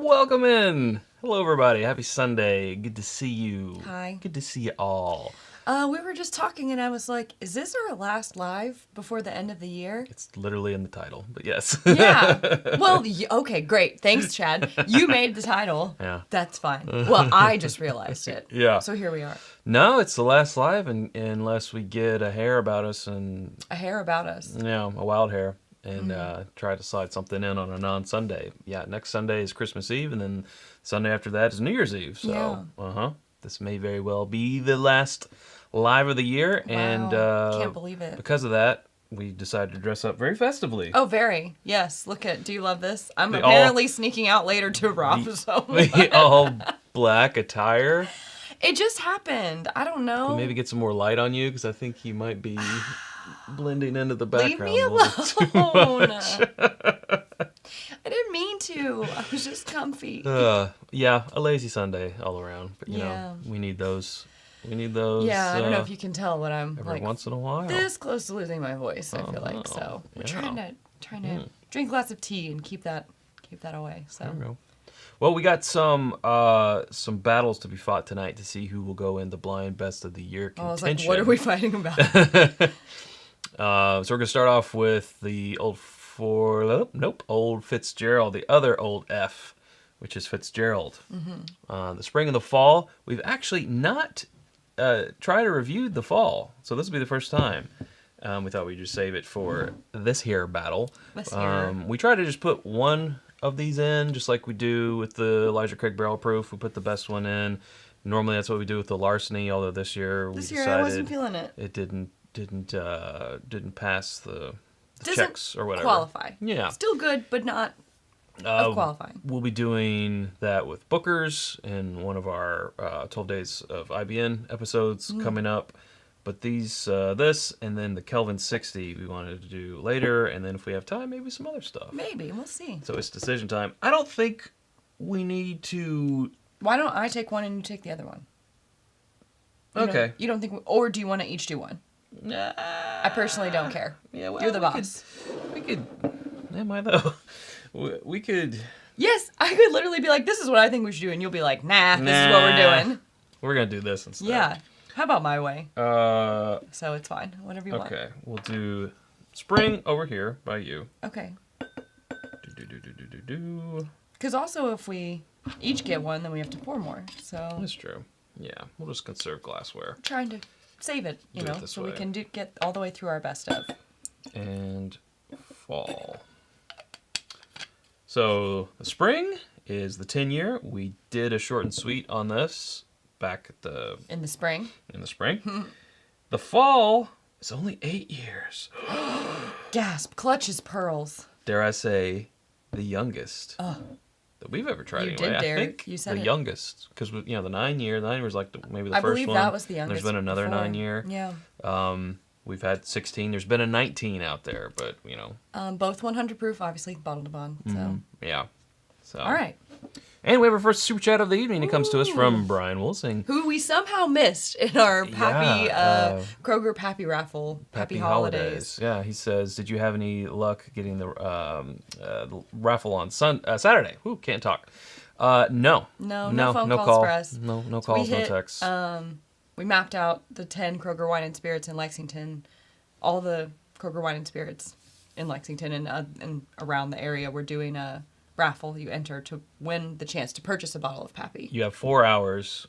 Welcome in. Hello, everybody. Happy Sunday. Good to see you. Hi. Good to see you all. We were just talking, and I was like, is this our last live before the end of the year? It's literally in the title, but yes. Yeah. Well, okay, great. Thanks, Chad. You made the title. Yeah. That's fine. Well, I just realized it. Yeah. So here we are. No, it's the last live unless we get a hair about us and... A hair about us. Yeah, a wild hair. And try to slide something in on a non-Sunday. Yeah, next Sunday is Christmas Eve, and then Sunday after that is New Year's Eve. So, this may very well be the last live of the year. Wow. And Can't believe it. Because of that, we decided to dress up very festively. Oh, very. Yes. Look at, do you love this? I'm apparently sneaking out later to rob so The all black attire. It just happened. I don't know. We'll maybe get some more light on you, because I think he might be blending into the background. Leave me alone. I didn't mean to. I was just comfy. Yeah, a lazy Sunday all around. But, you know, we need those. We need those. Yeah, I don't know if you can tell, but I'm every like once in a while. This close to losing my voice, I feel like. So we're trying to drink lots of tea and keep that away. So. I don't know. Well, we got some battles to be fought tonight to see who will go in the blind best of the year contention. I was like, what are we fighting about? So we're gonna start off with the Old Fitzgerald, the other old F, which is Fitzgerald. The spring and the fall. We've actually not tried to review the fall, so this will be the first time. We thought we'd just save it for this here battle. We try to just put one of these in, just like we do with the Elijah Craig Barrel Proof. We put the best one in. Normally that's what we do with the Larceny, although this year we decided I wasn't feeling it. It didn't pass the checks or whatever. Qualify. Yeah. Still good, but not of qualifying. We'll be doing that with Booker's in one of our 12 Days of IBN episodes coming up. But this, and then the Kelvin 60 we wanted to do later, and then if we have time, maybe some other stuff. Maybe. We'll see. So it's decision time. I don't think we need to... Why don't I take one and you take the other one? Okay. You don't think... Or do you want to each do one? I personally don't care. Yeah, well, you're the boss. We could... Am I, though? We could... Yes, I could literally be like, this is what I think we should do, and you'll be like, nah, this is what we're doing. We're going to do this instead. Yeah. How about my way? So it's fine. Whatever you want. Okay. We'll do spring over here by you. Okay. Do. Because also if we each get one, then we have to pour more. So that's true. Yeah. We'll just conserve glassware. I'm trying to save it, so we can get all the way through our best of. And fall. So the spring is the 10-year. We did a short and sweet on this. Back at in the spring. The fall is only 8 years. Gasp! Clutches pearls. Dare I say, the youngest that we've ever tried. You anyway. did dare. I think you said the youngest, because the 9-year. The 9-year was like maybe the I first one. believe that was the youngest. There's been another before. 9-year. Yeah. We've had 16. There's been a 19 out there, but both 100 proof, obviously bottle to bond. So. Yeah. So. All right. And we have our first super chat of the evening. It comes to us from Brian Wilsing, who we somehow missed in our Pappy Kroger Pappy raffle. Pappy holidays. Yeah, he says, "Did you have any luck getting the raffle on Saturday?" Ooh, can't talk. No phone calls for us. No calls, no texts. We mapped out the 10 Kroger Wine and Spirits in Lexington, all the Kroger Wine and Spirits in Lexington and around the area. We're doing a raffle. You enter to win the chance to purchase a bottle of Pappy. You have 4 hours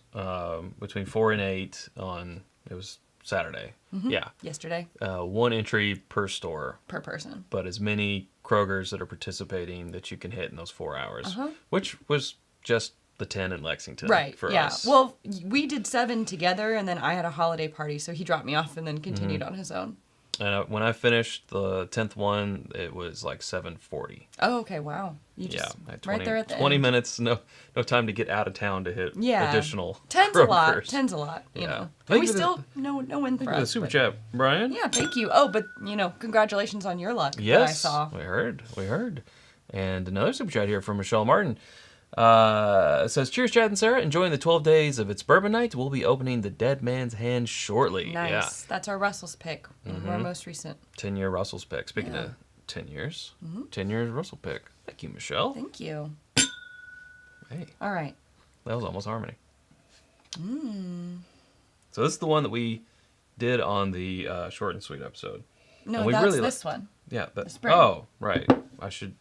between 4 and 8 it was Saturday. Yeah. Yesterday. 1 entry per store. Per person. But as many Krogers that are participating that you can hit in those 4 hours, which was just the 10 in Lexington for us. Well, we did 7 together, and then I had a holiday party, so he dropped me off and then continued on his own. And when I finished the 10th one, it was like 7:40. Oh, okay, wow. You just right there at the 20 end. minutes, no time to get out of town to hit additional 10's Krogers. a lot. 10's a lot, you know. And we still, no win for us. Super chat, Brian. Yeah, thank you. Oh, but, congratulations on your luck yes, that I saw. We heard. And another super chat here from Michelle Martin. It says, "Cheers, Chad and Sarah. Enjoying the 12 days of its bourbon night. We'll be opening the Dead Man's Hand shortly." Nice. Yeah. That's our Russell's pick. Our most recent. 10-year Russell's pick. Speaking of 10 years, 10 years Russell pick. Thank you, Michelle. Thank you. Hey, All right. that was almost harmony. So this is the one that we did on the short and sweet episode. No, And we that's really this one. Yeah. The spring. Oh, right. I should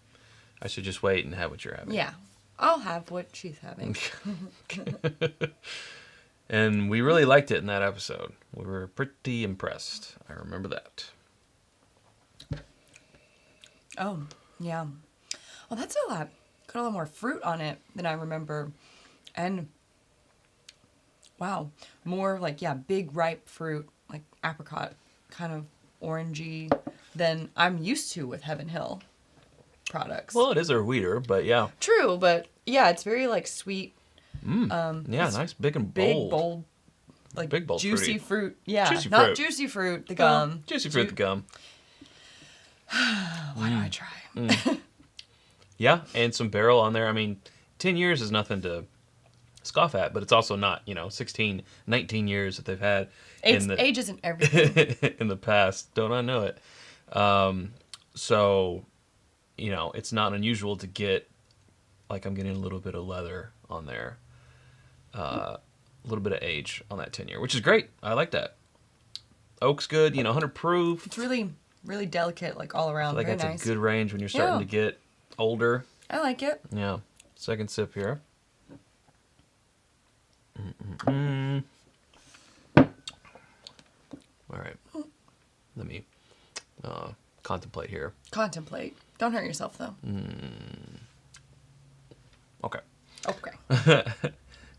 just wait and have what you're having. Yeah. I'll have what she's having. And we really liked it in that episode. We were pretty impressed. I remember that. Oh, yeah. Well, that's got a lot more fruit on it than I remember. And, wow, more like, big ripe fruit, like apricot, kind of orangey than I'm used to with Heaven Hill products. Well, it is a weeder, but yeah. True, but yeah, it's very like sweet. Yeah, nice, big and Big, bold. bold, like Big, bold, juicy fruity. fruit. Yeah, Juicy not fruit. juicy fruit, the gum. Juicy fruit, the gum. Why do I try? Yeah, and some barrel on there. I mean, 10 years is nothing to scoff at, but it's also not, 16, 19 years that they've had Age isn't everything. in the past. Don't I know it? So, it's not unusual to get, like I'm getting a little bit of leather on there. A little bit of age on that 10-year, which is great. I like that. Oak's good, 100 proof. It's really, really delicate, like all around. Like Very that's nice. a good range when you're starting to get older. I like it. Yeah. Second sip here. All right. Let me contemplate here. Contemplate. Don't hurt yourself, though. Okay. Okay.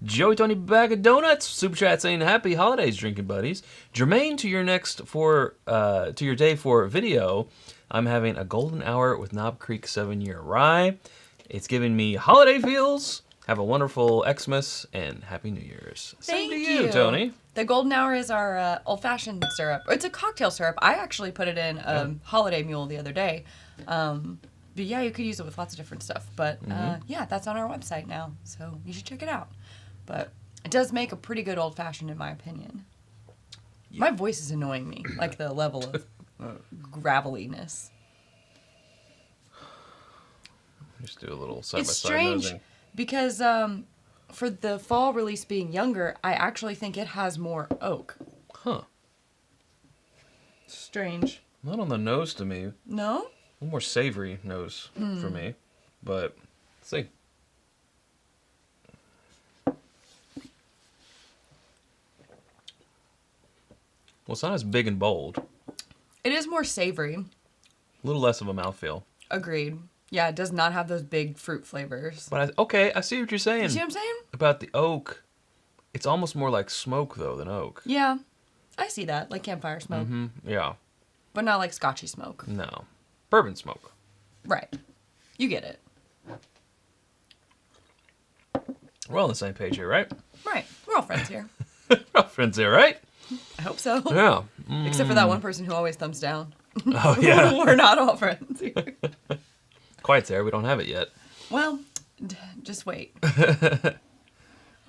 Joey Tony Bag of Donuts, Super Chat saying happy holidays, drinking buddies. Germaine, to your day for video, I'm having a golden hour with Knob Creek 7-year rye. It's giving me holiday feels. Have a wonderful Xmas and Happy New Year's. Same Thank to you, Tony. The golden hour is our old-fashioned syrup. It's a cocktail syrup. I actually put it in Holiday Mule the other day. But yeah, you could use it with lots of different stuff. But yeah, that's on our website now, so you should check it out. But it does make a pretty good old-fashioned, in my opinion. Yeah. My voice is annoying me, like the level of graveliness. Just do a little side-by-side It's strange nosing. because for the fall release being younger, I actually think it has more oak. Huh. Strange. Not on the nose to me. No? A little more savory nose for me. But, let's see. Well, it's not as big and bold. It is more savory. A little less of a mouthfeel. Agreed. Yeah, it does not have those big fruit flavors. But, I see what you're saying. You see what I'm saying? About the oak. It's almost more like smoke, though, than oak. Yeah, I see that. Like campfire smoke. Yeah. But not like scotchy smoke. No. Bourbon smoke. Right. You get it. We're all on the same page here, right? Right. We're all friends here. We're all friends here, right? I hope so. Yeah. Except for that one person who always thumbs down. Oh, yeah. We're not all friends here. Quiet's there. We don't have it yet. Well, just wait.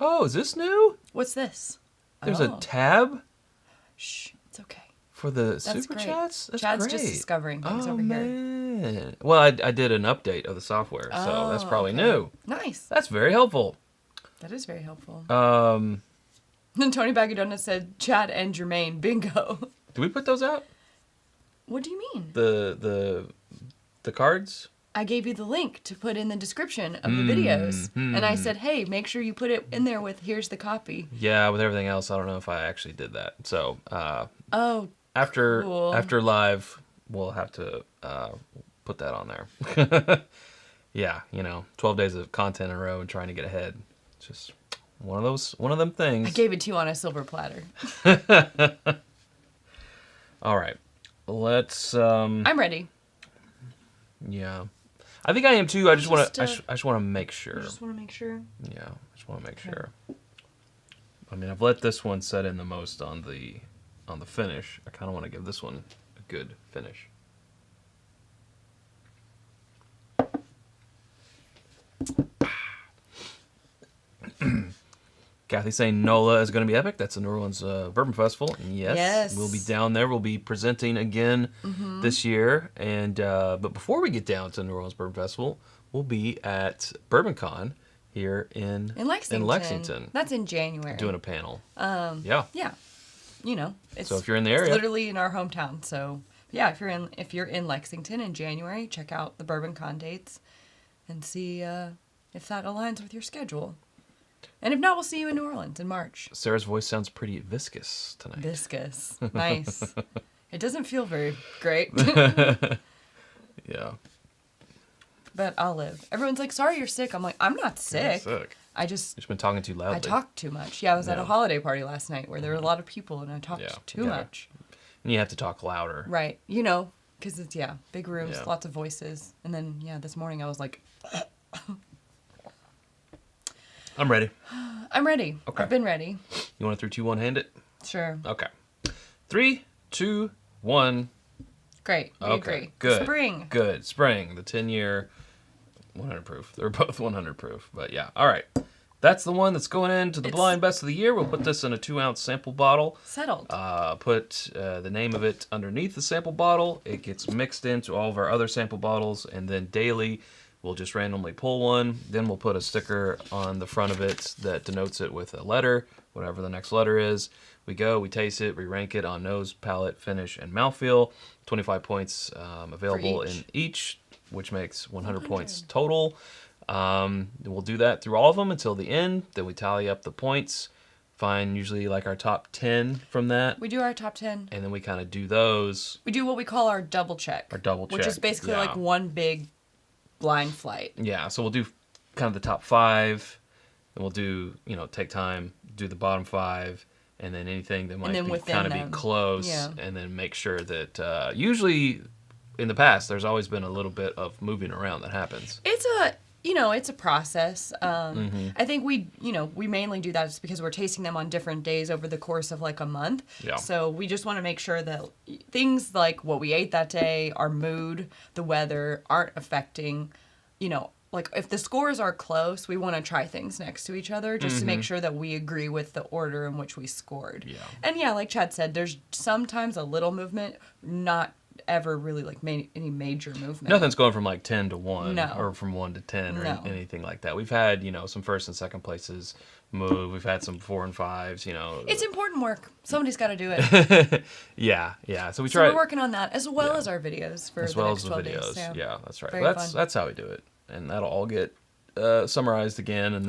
Oh, is this new? What's this? There's a tab Shh, it's okay. for the That's super great. chats? That's Chad's great. just discovering things over here. Man. Well, I did an update of the software, so that's probably new. Nice. That's very helpful. That is very helpful. Um, And Tony Bagadona said Chad and Jermaine, bingo. do we put those out? What do you mean? The cards? I gave you the link to put in the description of the videos. And I said, hey, make sure you put it in there with, here's the copy. Yeah, with everything else, I don't know if I actually did that. So, Oh, after cool. after live, we'll have to put that on there. Yeah, 12 days of content in a row and trying to get ahead. It's just one of them things. I gave it to you on a silver platter. All right. Let's I'm ready. yeah. I think I am too. I just want to I just want to make sure. I just want to make sure. Yeah, I just want to make sure. I mean, I've let this one set in the most on the finish. I kind of want to give this one a good finish. Kathy's saying NOLA is going to be epic. That's the New Orleans Bourbon Festival. And yes, we'll be down there. We'll be presenting again this year. And but before we get down to New Orleans Bourbon Festival, we'll be at BourbonCon here in Lexington. In Lexington. That's in January. Doing a panel. Yeah. Yeah. You know, So if you're in the area, it's literally in our hometown. So yeah, if you're in Lexington in January, check out the Bourbon Con dates and see if that aligns with your schedule. And if not, we'll see you in New Orleans in March. Sarah's voice sounds pretty viscous tonight. Viscous. Nice. It doesn't feel very great. Yeah. But I'll live. Everyone's like, sorry you're sick. I'm like, I'm not sick. I just... You've been talking too loudly. I talked too much. Yeah, I was at a holiday party last night where there were a lot of people and I talked too much. And you have to talk louder. Right. You know, because it's, big rooms, lots of voices. And then, this morning I was like... I'm ready. I'm ready. Okay. I've been ready. You want to 3, 2, 1 hand it? Sure. Okay. 3, 2, 1. Great. We agree. Good. Spring. Good. Spring. The 10-year 100 proof. They're both 100 proof. But yeah. All right. That's the one that's going into the blind best of the year. We'll put this in a 2-ounce sample bottle. Settled. Put the name of it underneath the sample bottle. It gets mixed into all of our other sample bottles. And then daily, we'll just randomly pull one. Then we'll put a sticker on the front of it that denotes it with a letter, whatever the next letter is. We go, we taste it, we rank it on nose, palate, finish, and mouthfeel. 25 points available in each, which makes 100 points total. We'll do that through all of them until the end. Then we tally up the points, find usually like our top 10 from that. We do our top 10. And then we kind of do those. We do what we call our double check. Which is basically like one big blind flight. Yeah, so we'll do kind of the top 5, and we'll do, take time, do the bottom 5, and then anything that might be kind of be close, and then make sure that usually in the past there's always been a little bit of moving around that happens. It's a process. I think we mainly do that just because we're tasting them on different days over the course of like a month. Yeah. So we just want to make sure that things like what we ate that day, our mood, the weather aren't affecting, like if the scores are close, we want to try things next to each other just to make sure that we agree with the order in which we scored. Yeah. And like Chad said, there's sometimes a little movement, not ever really like any major movement. Nothing's going from like 10 to 1 No. or from 1 to 10 or anything like that. We've had, some first and second places move. We've had some 4 and 5s, It's important work. Somebody's got to do it. Yeah. So we're working on that as well as our videos for as the well next as 12 the videos. days. So. Yeah, that's right. Very That's how we do it. And that'll all get summarized again in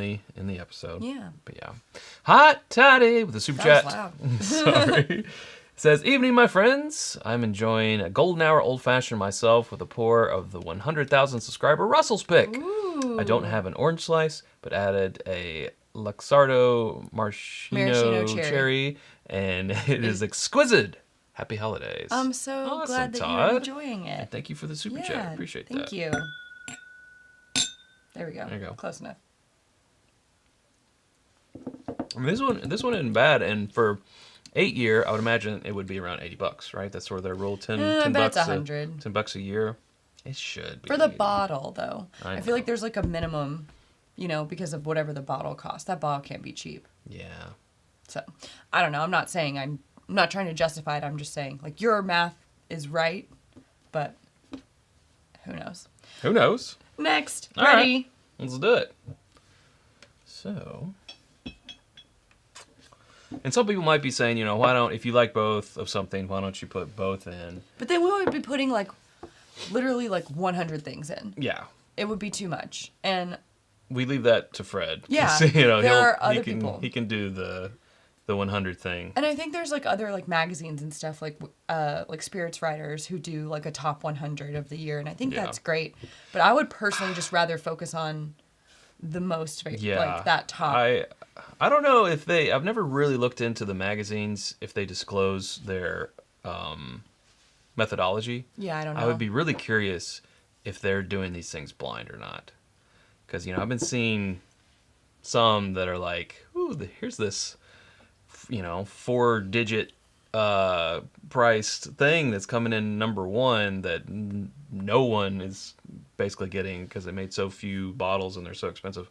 the episode. Yeah. But yeah. Hot toddy with a super chat. Was loud. Sorry. Says, evening, my friends. I'm enjoying a golden hour old fashioned myself with a pour of the 100,000 subscriber Russell's pick. Ooh. I don't have an orange slice, but added a Luxardo maraschino cherry, and it is exquisite. Happy holidays. I'm so glad that you're enjoying it. And thank you for the super chat. I appreciate that. Thank you. There we go. There you go. Close enough. I mean, this one isn't bad, and for 8-year, I would imagine it would be around $80, right? That's sort of their rule. 10 bucks. $10 a year. It should be. For the bottle, though. I feel like there's like a minimum, because of whatever the bottle costs. That bottle can't be cheap. Yeah. So, I don't know. I'm not trying to justify it. I'm just saying, like, your math is right, but who knows? Who knows? Next. All Ready? Right. Let's do it. So... And some people might be saying, if you like both of something, why don't you put both in? But then we would be putting literally 100 things in. Yeah. It would be too much. And we leave that to Fred. Yeah. There are other people. He can do the 100 thing. And I think there's other magazines and stuff like spirits writers who do a top 100 of the year, and I think that's great. But I would personally just rather focus on the most that top. I don't know if I've never really looked into the magazines if they disclose their methodology. Yeah, I don't know. I would be really curious if they're doing these things blind or not. Because, I've been seeing some that are like, ooh, here's this, 4-digit priced thing that's coming in number 1 that no one is basically getting because they made so few bottles and they're so expensive.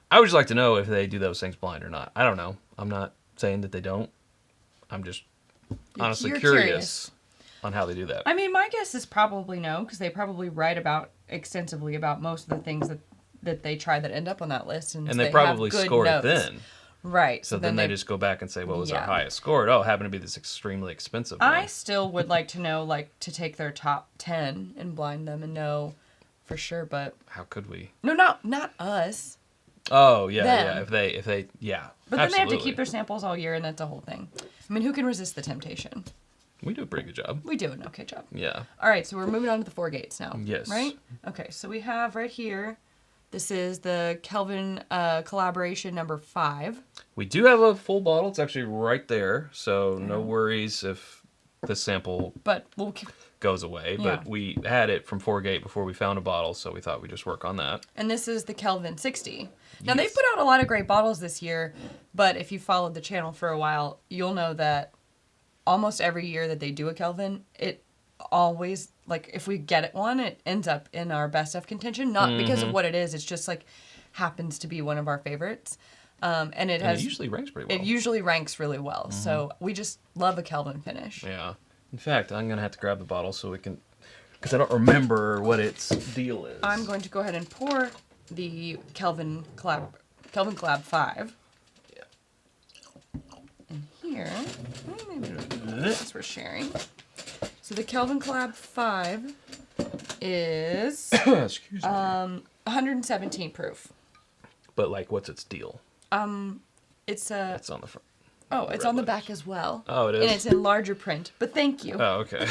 I would just like to know if they do those things blind or not. I don't know. I'm not saying that they don't. I'm just honestly curious on how they do that. I mean, my guess is probably no, because they probably write extensively about most of the things that that they try that end up on that list, and they probably have good score notes. it then. Right. So then they just go back and say, what was our Yeah. highest score? Oh, it happened to be this extremely expensive one. I still would like to know, like, to take their top 10 and blind them and know for sure, but How could we? no, not us. Oh, yeah, Them. yeah. If they, yeah. But then they have to absolutely. keep their samples all year, and that's a whole thing. I mean, who can resist the temptation? We do a pretty good job. We do an okay job. Yeah. All right, so we're moving on to the 4 gates now. Yes. Right? Okay, so we have right here, this is the Kelvin collaboration number 5. We do have a full bottle. It's actually right there. So no worries if this sample But we'll keep, goes away. Yeah. But we had it from 4 gate before we found a bottle. So we thought we'd just work on that. and this is the Kelvin 60. Now, Yes. they've put out a lot of great bottles this year, but if you followed the channel for a while, you'll know that almost every year that they do a Kelvin, it always, like, if we get it one, it ends up in our best of contention. Not because of what it is, it's just, like, happens to be one of our favorites. And it has... it usually ranks pretty well. It usually ranks really well. So we just love a Kelvin finish. Yeah. In fact, I'm going to have to grab the bottle so we can... Because I don't remember what its deal is. I'm going to go ahead and pour the Kelvin Collab 5. Yeah. And here, maybe since we're sharing. So the Kelvin Collab 5 is Excuse me. 117 proof. But, like, what's its deal? It's It's on the front. oh, it's red on the letters. back as well. Oh, it is? And it's in larger print. But thank you. Oh, okay.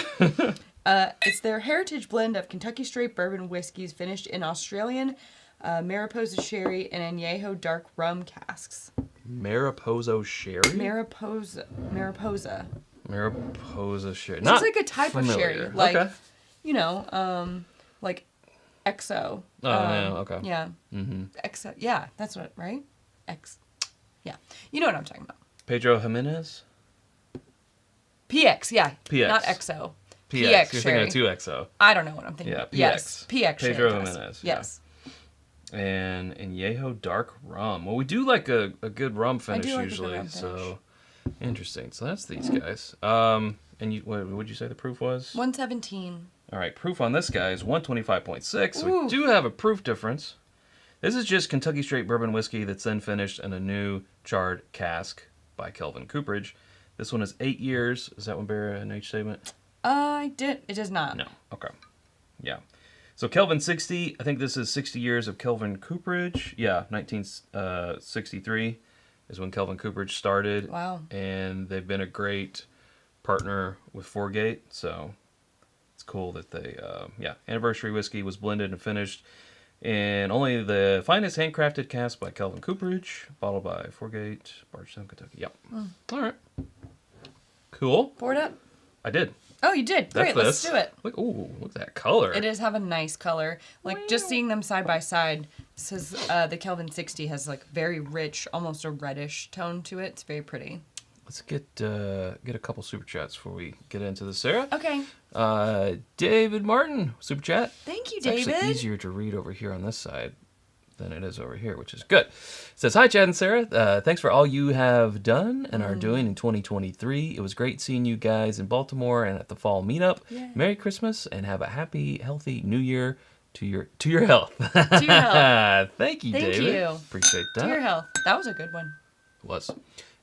It's their heritage blend of Kentucky straight bourbon whiskeys finished in Australian Mariposa sherry and añejo dark rum casks. Mariposa sherry? Mariposa. Mariposa sherry. It's Not like a type familiar. of sherry, like okay. you know, like XO. Oh, yeah, okay. Yeah. Mm-hmm. XO. Yeah, that's what, right? X. Yeah, you know what I'm talking about. Pedro Jimenez? PX. Yeah. PX. Not XO. PX. You're sherry. thinking of 2XO. I don't know what I'm thinking. Yeah, About. PX. Yes. PX. Pedro sherry class. Jimenez, yeah. Yes. And Añejo dark rum. Well, we do like a good rum finish do like a good usually. rum So interesting. So that's these guys. And you, what would you say the proof was? 117. All right, proof on this guy is 125.6. So we Ooh. do have a proof difference. This is just Kentucky straight bourbon whiskey that's then finished in a new charred cask by Kelvin Cooperage. This one is 8 years. Is that one bear an age statement? It does not. No. Okay. Yeah. So Kelvin 60, I think this is 60 years of Kelvin Cooperage. Yeah, 1963 is when Kelvin Cooperage started. Wow. And they've been a great partner with 4-Gate, so it's cool that they, anniversary whiskey was blended and finished in only the finest handcrafted cask by Kelvin Cooperage, bottled by 4-Gate, Bardstown, Kentucky. Yep. All right. Cool. Pour it up. I did. Oh, you did. Great. That's Let's this. do it. Look, ooh, look at that color. It does have a nice color. Like, just seeing them side by side says the Kelvin 60 has, like, very rich, almost a reddish tone to it. It's very pretty. Let's get a couple super chats before we get into this, Sarah. Okay. David Martin, super chat. Thank you, It's David. actually easier to read over here on this side than it is over here, which is good. It says, hi, Chad and Sarah. Thanks for all you have done and are doing in 2023. It was great seeing you guys in Baltimore and at the fall meetup. Yay. Merry Christmas and have a happy, healthy New Year to your health. To your health. Thank you, Thank David. you. Appreciate that. To your health. That was a good one. Was.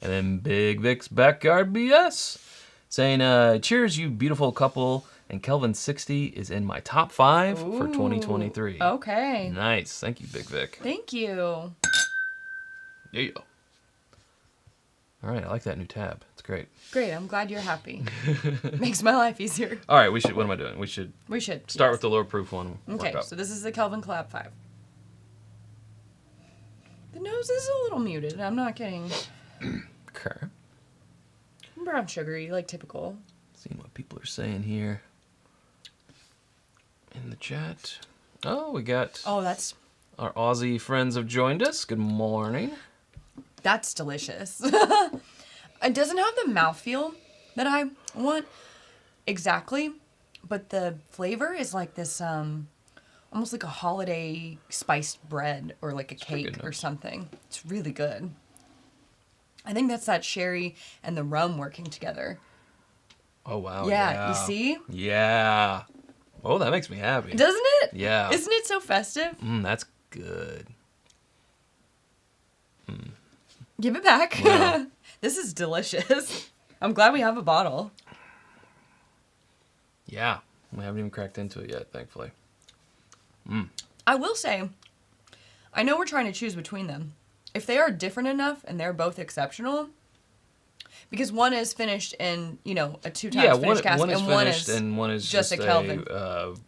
And then Big Vic's Backyard BS saying, cheers, you beautiful couple. And Kelvin 60 is in my top 5 for 2023. Okay. Nice. Thank you, Big Vic. Thank you. Yeah. All right. I like that new tab. It's great. Great. I'm glad you're happy. Makes my life easier. All right. What am I doing? We should start yes. with the lower proof one. Okay, so this is the Kelvin Collab 5. The nose is a little muted. I'm not kidding. Okay. Brown sugary, like typical. Seeing what people are saying here in the chat. Oh, we got That's our Aussie friends have joined us. Good morning. delicious. It doesn't have the mouthfeel that I want exactly, but the flavor is like this almost like a holiday spiced bread or like a cake or something. It's really good. I think that's that sherry and the rum working together. Oh, wow. Yeah, you see? Yeah. Oh, that makes me happy. Doesn't it? Yeah. Isn't it so festive? That's good. Give it back. Wow. This is delicious. I'm glad we have a bottle. Yeah, we haven't even cracked into it yet, thankfully. I will say, I know we're trying to choose between them. If they are different enough and they're both exceptional, because one is finished in, a 2x finished cask, one is and finished and one is just a Kelvin.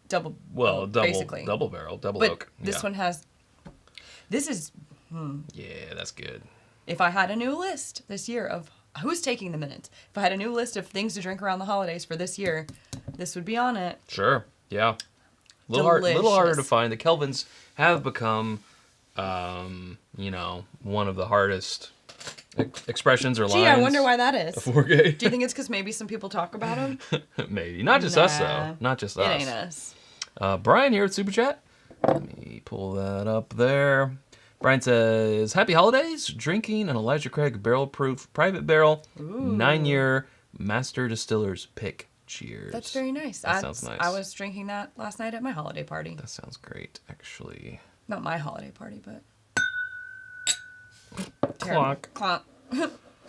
Double basically. double barrel, double But oak. this one has. This is. Yeah, that's good. If I had a new list this year of who's taking the minutes, if I had a new list of things to drink around the holidays for this year, this would be on it. Sure. Yeah. Little harder to find. The Kelvins have become, one of the hardest expressions or lines. Gee, I wonder why that is. For gay. Do you think it's because maybe some people talk about them? Maybe. Not just us, though. Not just us. It ain't us. Brian here at Super Chat. Let me pull that up there. Brian says, Happy Holidays. Drinking an Elijah Craig barrel-proof private barrel. 9-year master distiller's pick. Cheers. That's very nice. That sounds nice. I was drinking that last night at my holiday party. That sounds great, actually. Not my holiday party, but... Clonk. Clonk.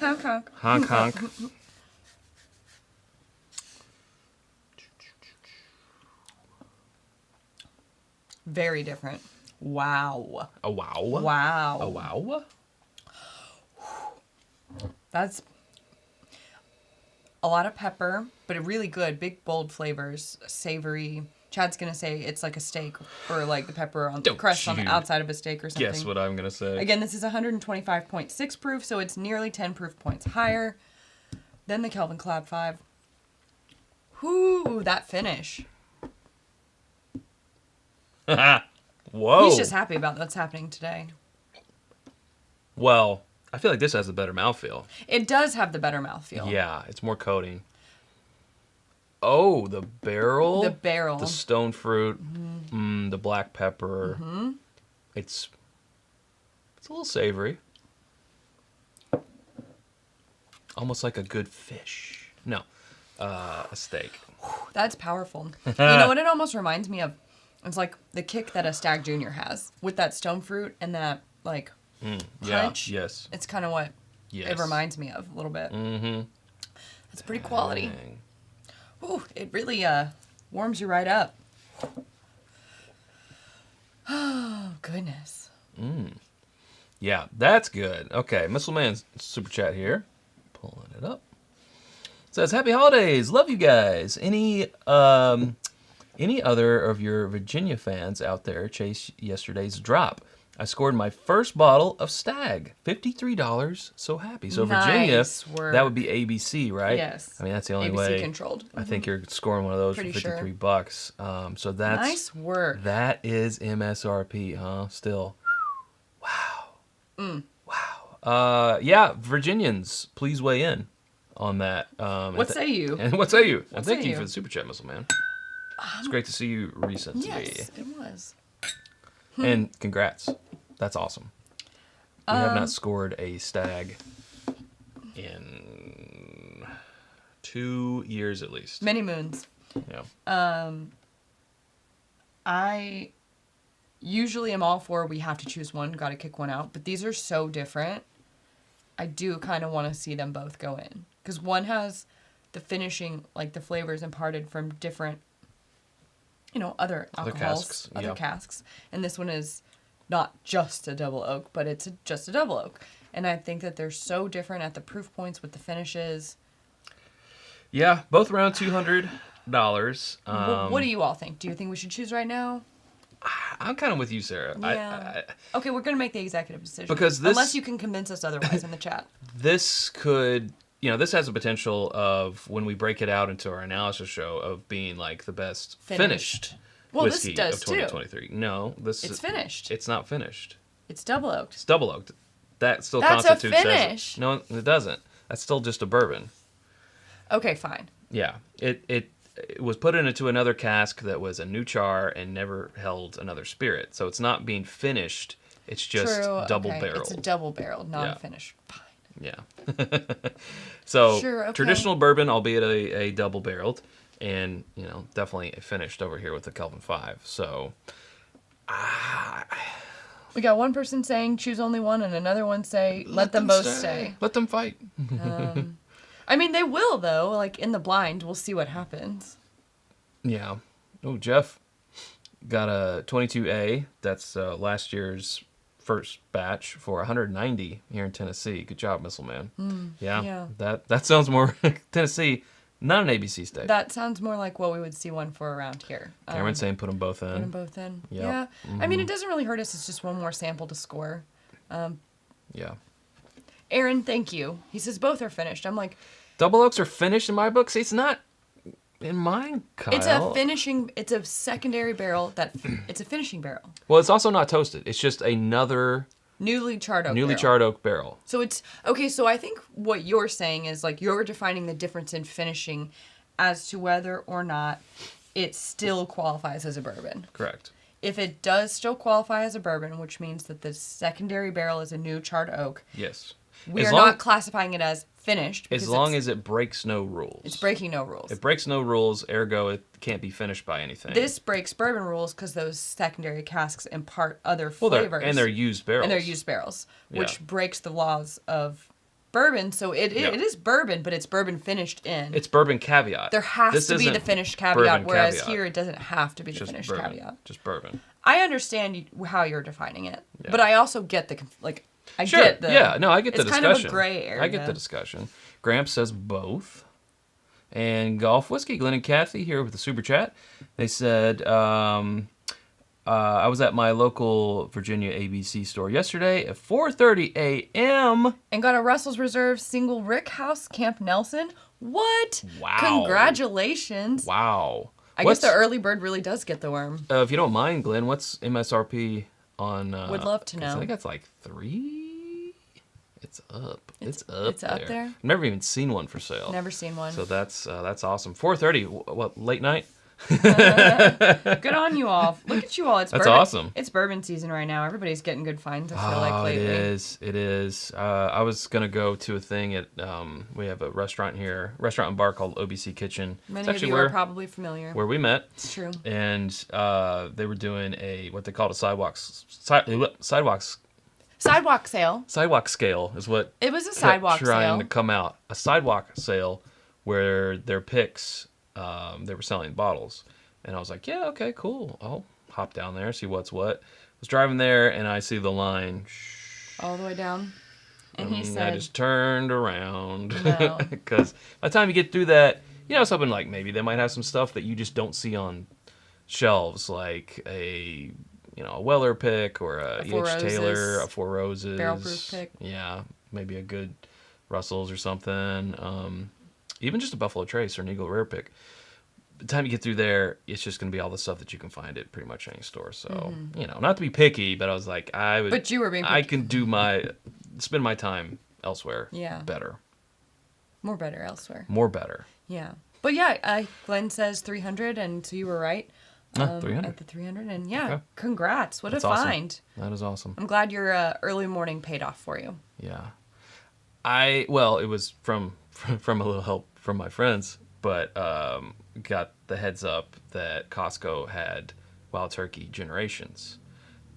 Honk, honk. Honk, honk. Very different. Wow. A wow. Wow. A wow. That's a lot of pepper, but really good. Big, bold flavors. Savory. Chad's going to say it's like a steak or like the pepper on the crust on the outside of a steak or something. Guess what I'm going to say. Again, this is 125.6 proof, so it's nearly 10 proof points higher than the Kelvin Collab 5. Whoo, that finish. Whoa. He's just happy about what's happening today. Well, I feel like this has a better mouthfeel. It does have the better mouthfeel. Yeah, it's more coating. Oh, the barrel. The barrel. The stone fruit. The black pepper. It's a little savory. Almost like a good fish. No, a steak. That's powerful. You know what it almost reminds me of? It's like the kick that a Stag Junior has with that stone fruit and that like punch. Yeah, yes. It's kind of what it reminds me of a little bit. That's pretty quality. Dang. Ooh, it really warms you right up. Oh, goodness. Yeah, that's good. Okay, Missile Man's super chat here. Pulling it up. Says, Happy Holidays. Love you guys. Any other of your Virginia fans out there chase yesterday's drop? I scored my first bottle of Stag. $53. So happy. So Virginia, that would be ABC, right? Yes. I mean, that's the only ABC way. controlled. I think you're scoring one of those Pretty for sure. $53. So that's Nice work. That is MSRP, huh? Still. Wow. Wow. Yeah, Virginians, please weigh in on that. What say you? And what say you? And say thank you you? for the super chat, Missile Man. It's great to see you recently. Yes, it was. And congrats. That's awesome. We have not scored a Stag in 2 years at least. Many moons. Yeah. I usually am all for we have to choose one, got to kick one out. But these are so different. I do kind of want to see them both go in. Because one has the finishing, like the flavors imparted from different, other alcohols, other casks. And this one is not just a double oak, but it's just a double oak. And I think that they're so different at the proof points with the finishes. Yeah, both around $200. What do you all think? Do you think we should choose right now? I'm kind of with you, Sarah. Yeah. Okay, we're going to make the executive decision. Because unless you can convince us otherwise in the chat. This could, this has a potential of, when we break it out into our analysis show, of being like the best finished whiskey this does of 2023. Too. No, it's finished. It's not finished. It's double oaked. It's double oaked. That still That's constitutes a finish. No, it doesn't. That's still just a bourbon. Okay, fine. Yeah, it was put into another cask that was a new char and never held another spirit. So it's not being finished. It's just double barreled. It's a double barreled, non-finished. Fine. Yeah. So okay. Traditional bourbon, albeit a double barreled, and definitely finished over here with the Kelvin 5. So We got one person saying choose only one, and another one say let them both stay. Let them fight. I mean, they will though. Like in the blind, we'll see what happens. Yeah. Oh, Jeff got a 22A. That's last year's first batch for 190 here in Tennessee. Good job, Missile Man. Yeah. That sounds more Tennessee. Not an ABC state. That sounds more like what we would see one for around here. Cameron's saying put them both in. Put them both in. Yep. Yeah. I mean, it doesn't really hurt us. It's just one more sample to score. Yeah. Aaron, thank you. He says both are finished. I'm like, Double oaks are finished in my book. See, it's not in mine, Kyle. It's a secondary barrel it's a finishing barrel. Well, it's also not toasted. It's just another Newly charred oak charred oak barrel. So it's okay. So I think what you're saying is like you're defining the difference in finishing as to whether or not it still qualifies as a bourbon. Correct. If it does still qualify as a bourbon, which means that the secondary barrel is a new charred oak. Yes. We are not classifying it as finished. As long as it breaks no rules. It's breaking no rules. It breaks no rules, ergo it can't be finished by anything. This breaks bourbon rules because those secondary casks impart other flavors. And they're used barrels. Which breaks the laws of bourbon. So it is bourbon, but it's bourbon finished in. It's bourbon caveat. There has to be the finished caveat, whereas here it doesn't have to be the finished bourbon. caveat. Just bourbon. I understand how you're defining it, but I also get the I get the discussion. It's kind of a gray area. I get the discussion. Gramps says both. And Golf Whiskey, Glenn and Kathy here with the super chat. They said, I was at my local Virginia ABC store yesterday at 4:30 a.m. And got a Russell's Reserve single rick house, Camp Nelson. What? Wow. Congratulations. Wow. I guess the early bird really does get the worm. If you don't mind, Glenn, what's MSRP on... Would love to know. I think that's like 3. It's up. It's up It's up there? I've never even seen one for sale. Never seen one. So that's awesome. 4:30. What, late night? Good on you all. Look at you all. It's That's bourbon. awesome. It's bourbon season right now. Everybody's getting good finds, I feel like, lately. It is. I was going to go to a thing at, we have a restaurant and bar called OBC Kitchen. Many of you are probably familiar. Where we met. It's true. And they were doing what they called a sidewalk sale. Sidewalk scale is what it was. A sidewalk trying sale. to come out. A sidewalk sale where their picks, they were selling bottles. And I was like, yeah, okay, cool. I'll hop down there, see what's what. I was driving there, and I see the line. All the way down. And he said... I just turned around. No. Because by the time you get through that, something like maybe they might have some stuff that you just don't see on shelves, like a Weller pick or a E.H. Taylor, a Four Roses. Barrel proof pick. Yeah, maybe a good Russell's or something. Even just a Buffalo Trace or an Eagle Rare pick. By the time you get through there, it's just going to be all the stuff that you can find at pretty much any store. So, not to be picky, but I was like, But you were being picky. I can spend my time elsewhere. Yeah. Better. More better elsewhere. More better. Yeah. But yeah, Glenn says 300, and so you were right. 300. At the 300, and yeah, Okay. Congrats. What That's a awesome. find. That is awesome. I'm glad your early morning paid off for you. Yeah. It was from a little help from my friends, but got the heads up that Costco had Wild Turkey Generations.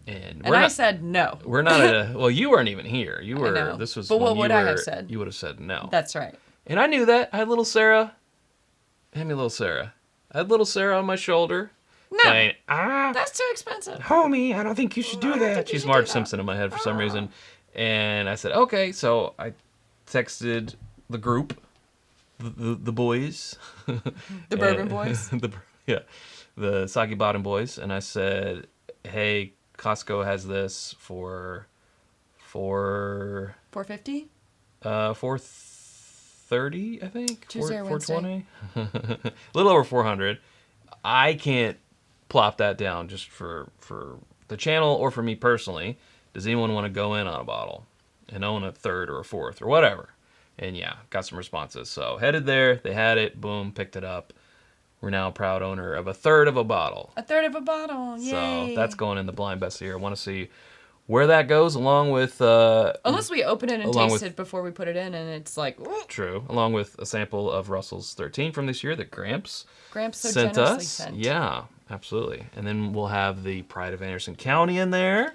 And I said no. We're not at well, you weren't even here. You were, I know. this was But what when would I have said? You would have said no. That's right. And I knew that. I had little Sarah. Hand me little Sarah. I had little Sarah on my shoulder. No. Saying, That's too expensive. homie, I don't think you should do that. She's Marge Simpson in my head for some reason. And I said, okay. So I texted the group, the boys. The Bourbon boys? The Soggy Bottom boys. And I said, hey, Costco has this for $450? $430, I think. Tuesday or Wednesday? $420. A little over $400. I can't plop that down just for the channel or for me personally. Does anyone want to go in on a bottle and own a third or a fourth or whatever? And yeah, got some responses. So headed there, they had it, boom, picked it up. We're now a proud owner of a third of a bottle. A third of a bottle, yay. So that's going in the blind best of the year. I want to see where that goes, along with... Unless we open it and taste it before we put it in, and it's like... Ooh. True. Along with a sample of Russell's 13 from this year that Gramps so sent generously us. sent. Yeah, absolutely. And then we'll have the Pride of Anderson County in there.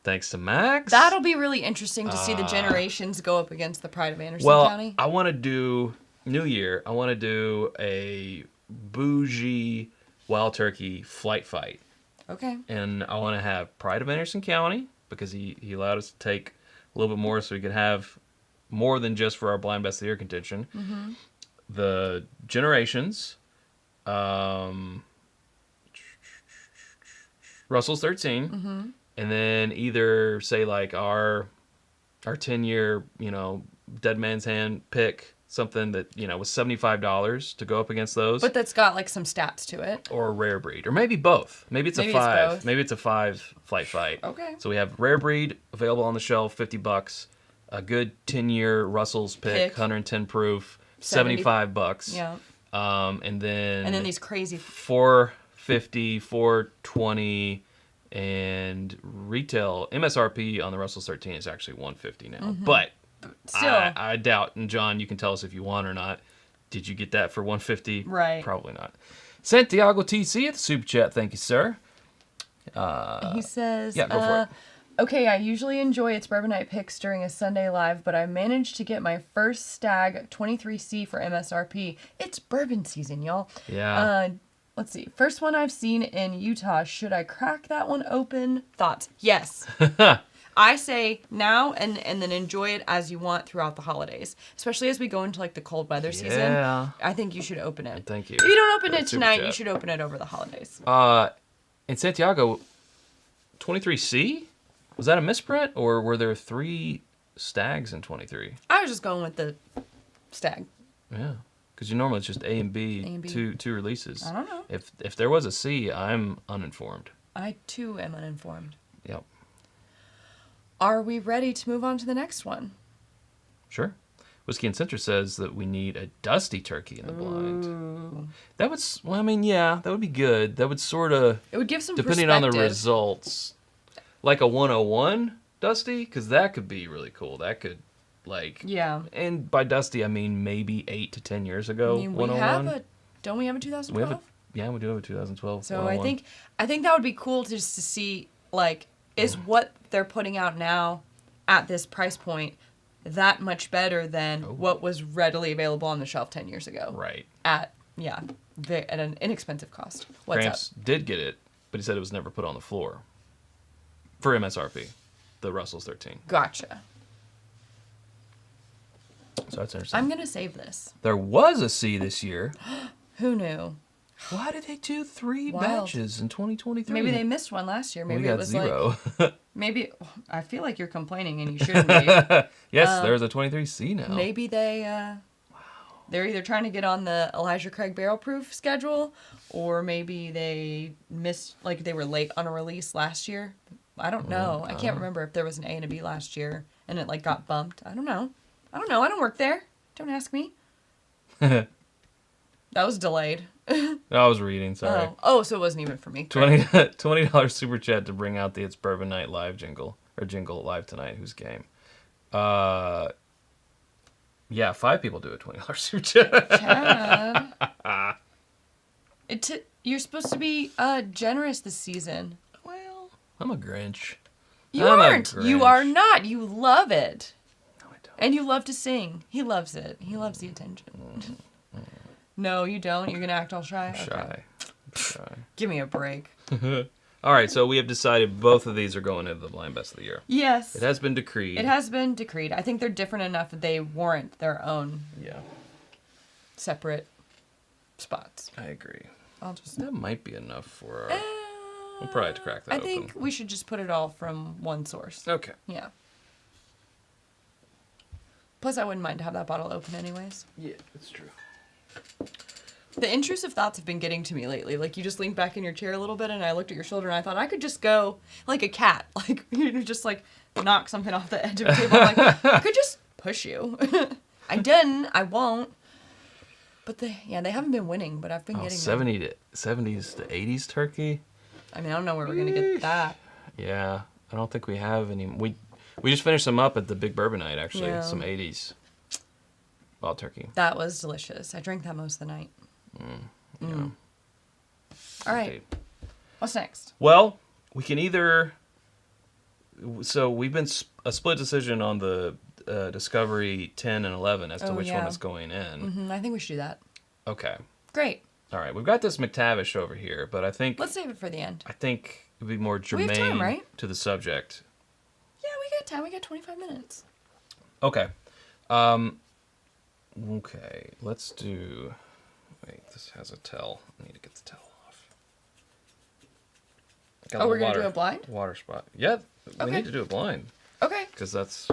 thanks to Max. That'll be really interesting to see the generations go up against the Pride of Anderson Well, County. I want to do New Year. I want to do a bougie wild turkey flight fight. Okay. And I want to have Pride of Anderson County because he allowed us to take a little bit more so we could have more than just for our blind best of the year contention. Mm-hmm. The generations, Russell's 13, Mm-hmm. and then either say like our 10-year, Dead Man's Hand pick, something that, was $75 to go up against those. But that's got like some stats to it. Or a rare breed. Or maybe both. Maybe it's a 5. both. Maybe it's a 5 flight fight. Okay. So we have rare breed available on the shelf, $50. A good 10-year Russell's pick, 110 proof, $75. Yeah. And then these crazy $450, $420, and retail MSRP on the Russell's 13 is actually $150 now. Mm-hmm. But still, I doubt, and John, you can tell us if you want or not. Did you get that for $150? Right. Probably not. Santiago TC at the super chat. Thank you, sir. he says, yeah, go for it. Okay, I usually enjoy its Bourbon Night picks during a Sunday live, but I managed to get my first Stag 23C for MSRP. It's bourbon season, y'all. Yeah. Let's see. First one I've seen in Utah. Should I crack that one open? Thoughts? Yes. I say now and then enjoy it as you want throughout the holidays, especially as we go into like the cold weather season. Yeah. I think you should open it. Thank you. If you don't open for it the super tonight, chat. you should open it over the holidays. In Santiago, 23C? Was that a misprint, or were there 3 Stags in 23? I was just going with the Stag. Yeah. Because normally it's just A and B, A and B. two releases. I don't know. If there was a C, I'm uninformed. I too am uninformed. Yep. Are we ready to move on to the next one? Sure. Whiskey and Center says that we need a dusty turkey in the blind. Ooh. That would, that would be good. That would sort of, It would give some depending on the perspective. results, like a 101 dusty, because that could be really cool. That could, Yeah. and by dusty I mean maybe 8 to 10 years ago. I mean, we 101. don't we have a 2012? We do have a 2012. So 101. I think that would be cool just to see, is what they're putting out now at this price point that much better than what was readily available on the shelf 10 years ago? Right. At an inexpensive cost. What's Gramps did get it, but he said it was never put on the floor for MSRP, the Russell's 13. Gotcha. So that's interesting. I'm going to save this. There was a C this year. Who knew? Why did they do 3 Wild. batches in 2023? Maybe they missed one last year. Maybe we got it was 0. maybe I feel like you're complaining and you shouldn't be. Yes, there's a 23C now. Maybe they're either trying to get on the Elijah Craig barrel proof schedule, or maybe they missed, they were late on a release last year. I don't know. I can't remember if there was an A and a B last year and it got bumped. I don't know. I don't work there. Don't ask me. That was delayed. I was reading, sorry. Oh, so it wasn't even for me. $20 super chat to bring out the It's Bourbon Night live jingle, or jingle live tonight. Who's game? Yeah, 5 people do a $20 super chat. Chad. You're supposed to be generous this season. Well, I'm a Grinch. You I'm a aren't. You Grinch. are not. You love it. No, I don't. And you love to sing. He loves it. He loves the attention. No, you don't. You're going to act all shy? Okay. Shy. Give me a break. All right, so we have decided both of these are going into the blind best of the year. Yes. It has been decreed. It has been decreed. I think they're different enough that they warrant their own Yeah, separate spots. I agree. I'll just... That might be enough for our... We'll probably have to crack that I open. think we should just put it all from one source. Okay. Yeah. Plus, I wouldn't mind to have that bottle open anyways. Yeah, that's true. The intrusive thoughts have been getting to me lately. You just leaned back in your chair a little bit, and I looked at your shoulder, and I thought I could just go like a cat. Just knock something off the edge of the table. I'm like, I could just push you. I didn't. I won't. But they haven't been winning, but I've been getting 70s to 80s turkey? I mean, I don't know where we're going to get that. Yeah, I don't think we have any. We just finished some up at the Big Bourbon Night, actually. Yeah. Some 80s wild turkey. That was delicious. I drank that most of the night. Yeah. All right. Okay. What's next? Well, we can either So we've been a split decision on the Discovery 10 and 11 as to which one yeah. is going in. I think we should do that. Okay. Great. All right. We've got this McTavish over here, but I think Let's save it for the end. I think it'd be more We germane have time, right? to the subject. Yeah, we got time. We got 25 minutes. Okay. Okay. Let's do. Wait, this has a towel. I need to get the towel off. Got Oh, we're little gonna do a blind? Water spot. Yeah, we Okay. need to do a blind Okay. because that's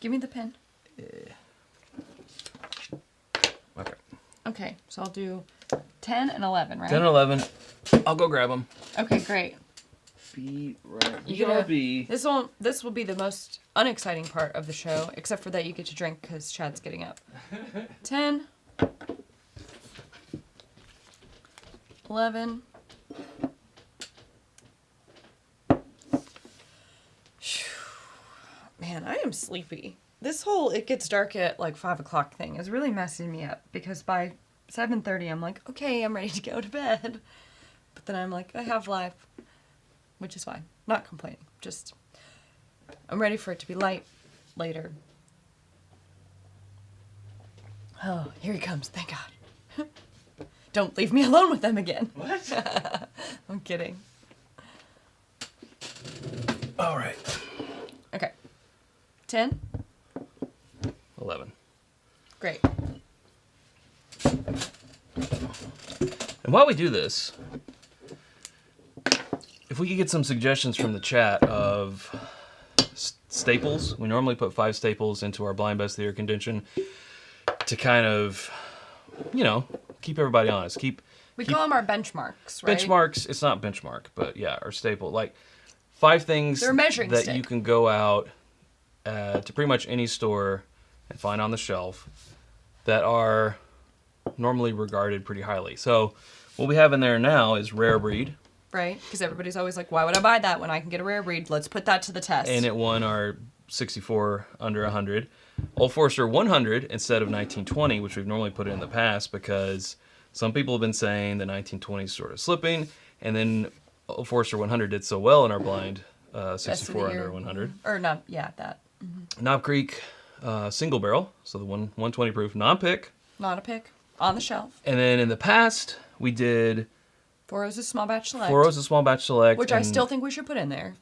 Give me the pen. okay. Okay, so I'll do 10 and 11, right? 10 and 11. I'll go grab them. Okay, great. Be right. You get This will be the most unexciting part of the show, except for that you get to drink because Chad's getting up. 10, 11. Man, I am sleepy. This whole it gets dark at like 5 o'clock thing is really messing me up because by 7:30 I'm like, okay, I'm ready to go to bed. But then I'm like, I have life, which is fine. Not complaining. Just, I'm ready for it to be light later. Oh, here he comes. Thank God. Don't leave me alone with them again. What? I'm kidding. All right. Okay. 10. 11. Great. And while we do this, if we could get some suggestions from the chat of staples, we normally put 5 staples into our blind best of the year contention to kind of, keep everybody honest. We call them our benchmarks, right? Benchmarks. It's not benchmark, but yeah, our staple. Like 5 things They're a measuring that stick. you can go out to pretty much any store and find on the shelf that are normally regarded pretty highly. So what we have in there now is rare breed. Right? Because everybody's always like, why would I buy that when I can get a rare breed? Let's put that to the test. And it won our 64 under 100. Old Forester 100 instead of 1920, which we've normally put in the past because some people have been saying the 1920 is sort of slipping. And then Old Forester 100 did so well in our blind 64 under 100. Or not, yeah, that. Knob Creek single barrel, so the 120 proof non-pick. Not a pick. On the shelf. And then in the past, we did 4 O's a small batch select. 4 O's a small batch select. Which I still think we should put in there.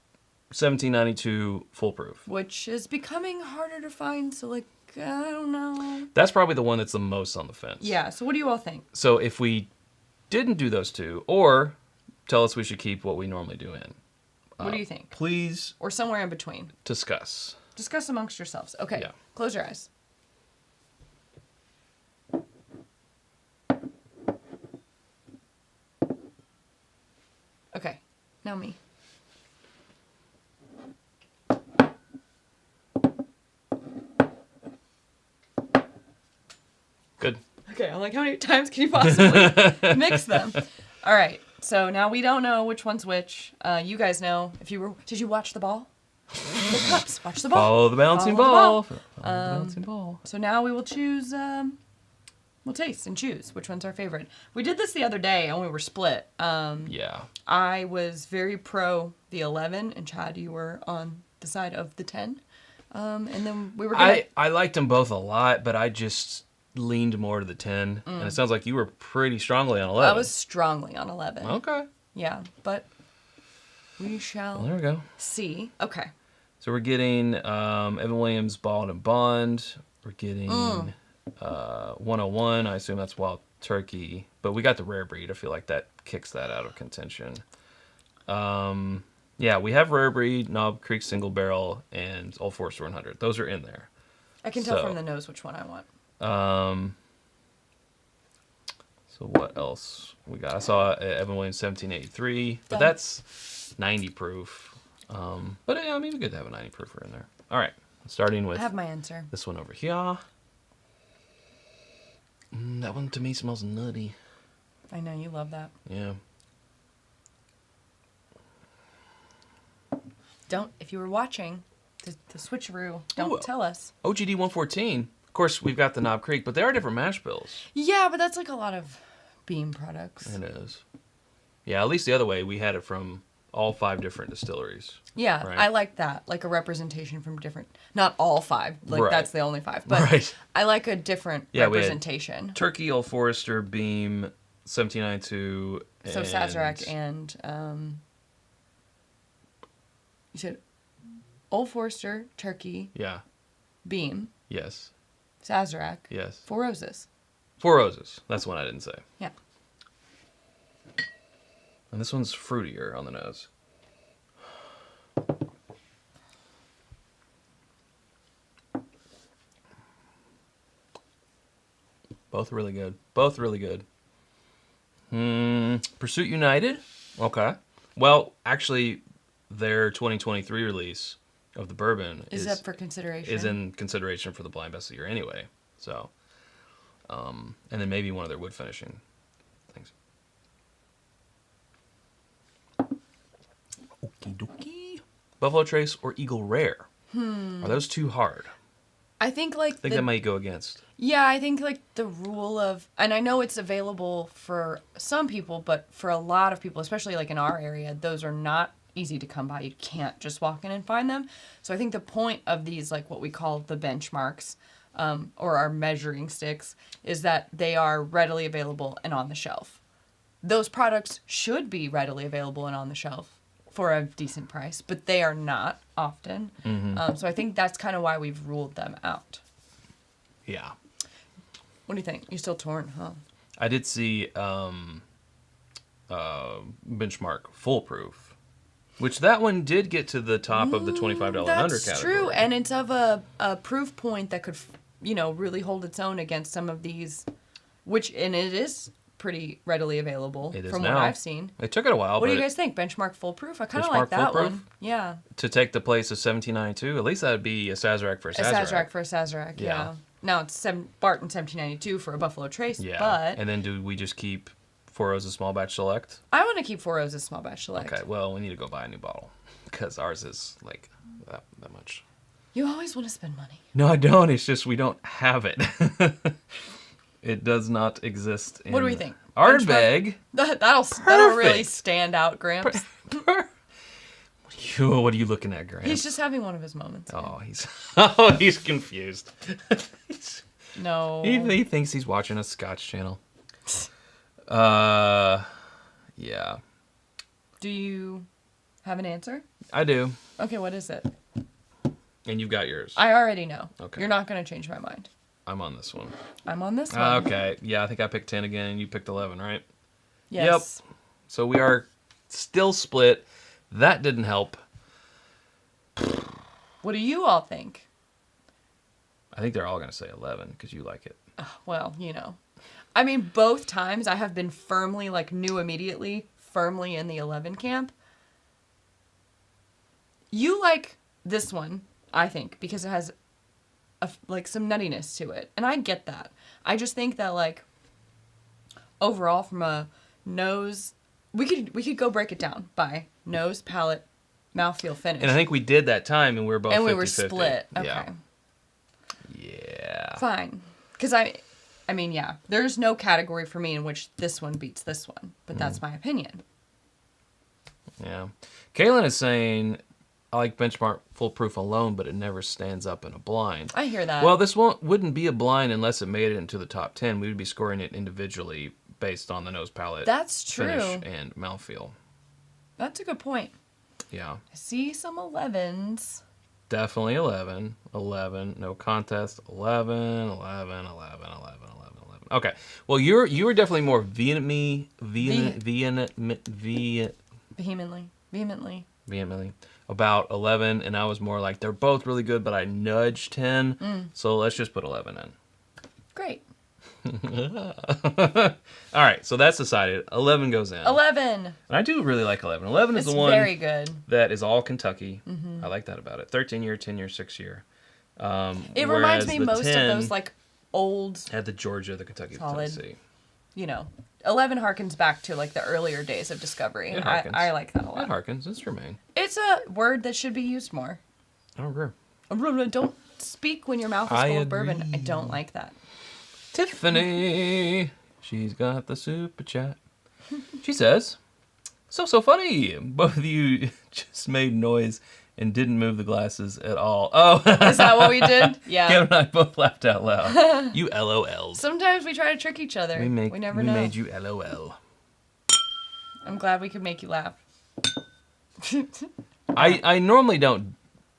1792 full proof. Which is becoming harder to find, so like, I don't know. That's probably the one that's the most on the fence. Yeah, so what do you all think? So if we didn't do those 2, or tell us we should keep what we normally do in. What do you think? Please Or somewhere in between. discuss. Discuss amongst yourselves. Okay, Yeah. Close your eyes. Okay, now me. Good. Okay, I'm like, how many times can you possibly mix them? All right, so now we don't know which one's which. You guys know. Did you watch the ball? The cups. Watch the ball. Follow the bouncing Follow ball. Follow the bouncing ball. So now we will choose. We'll taste and choose which one's our favorite. We did this the other day and we were split. Yeah. I was very pro the 11, and Chad, you were on the side of the 10. And then we were. I liked them both a lot, but I just leaned more to the 10. And it sounds like you were pretty strongly on 11. I was strongly on 11. Okay. Yeah, but we shall Well, there we go. see. Okay. So we're getting Evan Williams Bald and Bond. We're getting 101. I assume that's Wild Turkey. But we got the rare breed. I feel like that kicks that out of contention. Yeah, we have rare breed, Knob Creek single barrel, and Old Forester 100. Those are in there. I can tell from the nose which one I want. So what else we got? I saw Evan Williams 1783, but that's 90 proof. But yeah, I mean, we could have a 90 proofer in there. All right, starting with I have my answer. this one over here. That one to me smells nutty. I know you love that. Yeah. If you were watching the switcheroo, don't Ooh. tell us. OGD 114. Of course, we've got the Knob Creek, but they are different mash bills. Yeah, but that's like a lot of Beam products. It is. Yeah, at least the other way, we had it from all 5 different distilleries. Yeah, right? I like that. Like a representation from different, not all 5. Like Right. that's the only 5. But Right. I like a different Yeah, we had representation. Turkey, Old Forester, Beam, 1792. So Sazerac and you said Old Forester, Turkey, Yeah. Beam, Yes. Sazerac, Yes. Four Roses. 4 Roses. That's one I didn't say. Yeah. And this one's fruitier on the nose. Both really good. Both really good. Pursuit United? Okay. Well, actually, their 2023 release of the bourbon Is up for consideration? is in consideration for the blind best of the year anyway. So, and then maybe one of their wood finishing things. Okie dokie. Buffalo Trace or Eagle Rare? Are those too hard? I think like I think that might go against. Yeah, I think like the rule of, and I know it's available for some people, but for a lot of people, especially like in our area, those are not easy to come by. You can't just walk in and find them. So I think the point of these, like what we call the benchmarks, or our measuring sticks, is that they are readily available and on the shelf. Those products should be readily available and on the shelf for a decent price, but they are not often. So I think that's kind of why we've ruled them out. Yeah. What do you think? You're still torn, huh? I did see Benchmark Foolproof, which that one did get to the top of the $25 and under category. That's true, and it's of a proof point that could, really hold its own against some of these, and it is pretty readily available It is from now. what I've seen. It took it a while. What do but you guys think? Benchmark Foolproof? I kind of Benchmark like that Foolproof? one. Yeah. To take the place of 1792, at least that would be a Sazerac for a A Sazerac. Sazerac for a Sazerac, yeah. Now it's Barton 1792 for a Buffalo Trace, Yeah. but And then do we just keep 4 Roses Small Batch Select? I want to keep Four Roses Small Batch Select. Okay, well, we need to go buy a new bottle because ours is like that much. You always want to spend money. No, I don't. It's just we don't have it. It does not exist in What do we think? Ardbeg. That'll really stand out, Gramps. What are you looking at, Grant? He's just having one of his moments. Oh, he's confused. No. He thinks he's watching a Scotch channel. Yeah. Do you have an answer? I do. Okay, what is it? And you've got yours. I already know. Okay. You're not going to change my mind. I'm on this one. I'm on this one. Okay. Yeah, I think I picked 10 again and you picked 11, right? Yes. Yep. So we are still split. That didn't help. What do you all think? I think they're all going to say 11 because you like it. Well, I mean, both times I have been firmly, knew immediately, firmly in the 11 camp. You like this one, I think, because it has some nuttiness to it. And I get that. I just think that, overall from a nose, we could go break it down by nose, palate, mouthfeel, finish. And I think we did that time and we were both 50-50. And we were split. Okay. Yeah. Fine. Because I mean, yeah, there's no category for me in which this one beats this one, but that's my opinion. Yeah. Kaylin is saying, I like Benchmark Foolproof alone, but it never stands up in a blind. I hear that. Well, this wouldn't be a blind unless it made it into the top 10. We would be scoring it individually based on the nose, palate, that's true. finish, and mouthfeel. That's a good point. Yeah. I see some 11s. Definitely 11. 11. No contest. 11. 11. 11. 11. 11. 11. Okay. Well, you were definitely more vehemently about 11, and I was more like, they're both really good, but I nudged 10. So let's just put 11 in. Great. All right, so that's decided. 11 goes in. 11. And I do really like 11. 11 is It's the one very good. that is all Kentucky. I like that about it. 13-year, 10-year, 6-year. It reminds me most of those old. Had the Georgia, the Kentucky, the solid. Tennessee. 11 harkens back to the earlier days of discovery. It harkens. I like that a It lot. harkens. It's Jermaine. It's a word that should be used more. I don't agree. Don't speak when your mouth is I full of bourbon. agree. I don't like that. Tiffany, she's got the super chat. She says, So funny. Both of you just made noise and didn't move the glasses at all. Oh. Is that what we did? Yeah. Kevin and I both laughed out loud. You LOLs. Sometimes we try to trick each other. We never know. We made you LOL. I'm glad we could make you laugh. I normally don't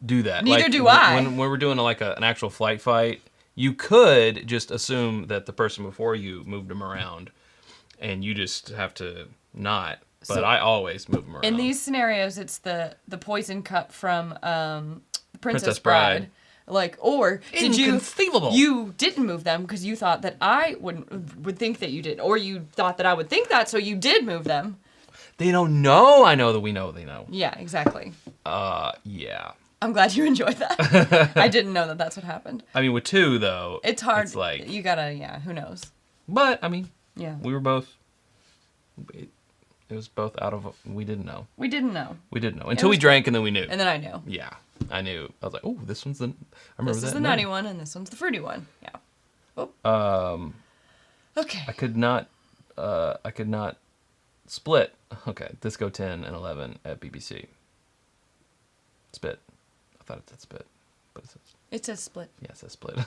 do that. Neither do I. When we're doing like an actual flight fight, you could just assume that the person before you moved them around, and you just have to not. But so, I always move them around. In these scenarios, it's the poison cup from Princess Bride. Like, or did you didn't move them because you thought that I would think that you did, or you thought that I would think that, so you did move them. They don't know. I know that we know they know. Yeah, exactly. Yeah. I'm glad you enjoyed that. I didn't know that that's what happened. I mean, with two though, it's hard. It's like you gotta, who knows? But I mean, yeah, we were both. It was both out of. We didn't know. We didn't know Until we drank, and then we knew. And then I knew. Yeah, I knew. I was like, oh, this one's the. I remember this is the nutty one, and this one's the fruity one. Yeah. Oh. Okay. I could not split. Okay, Disco 10 and 11 at BBC. Spit. I thought it said spit, but it says. It says split. Yeah, it says split.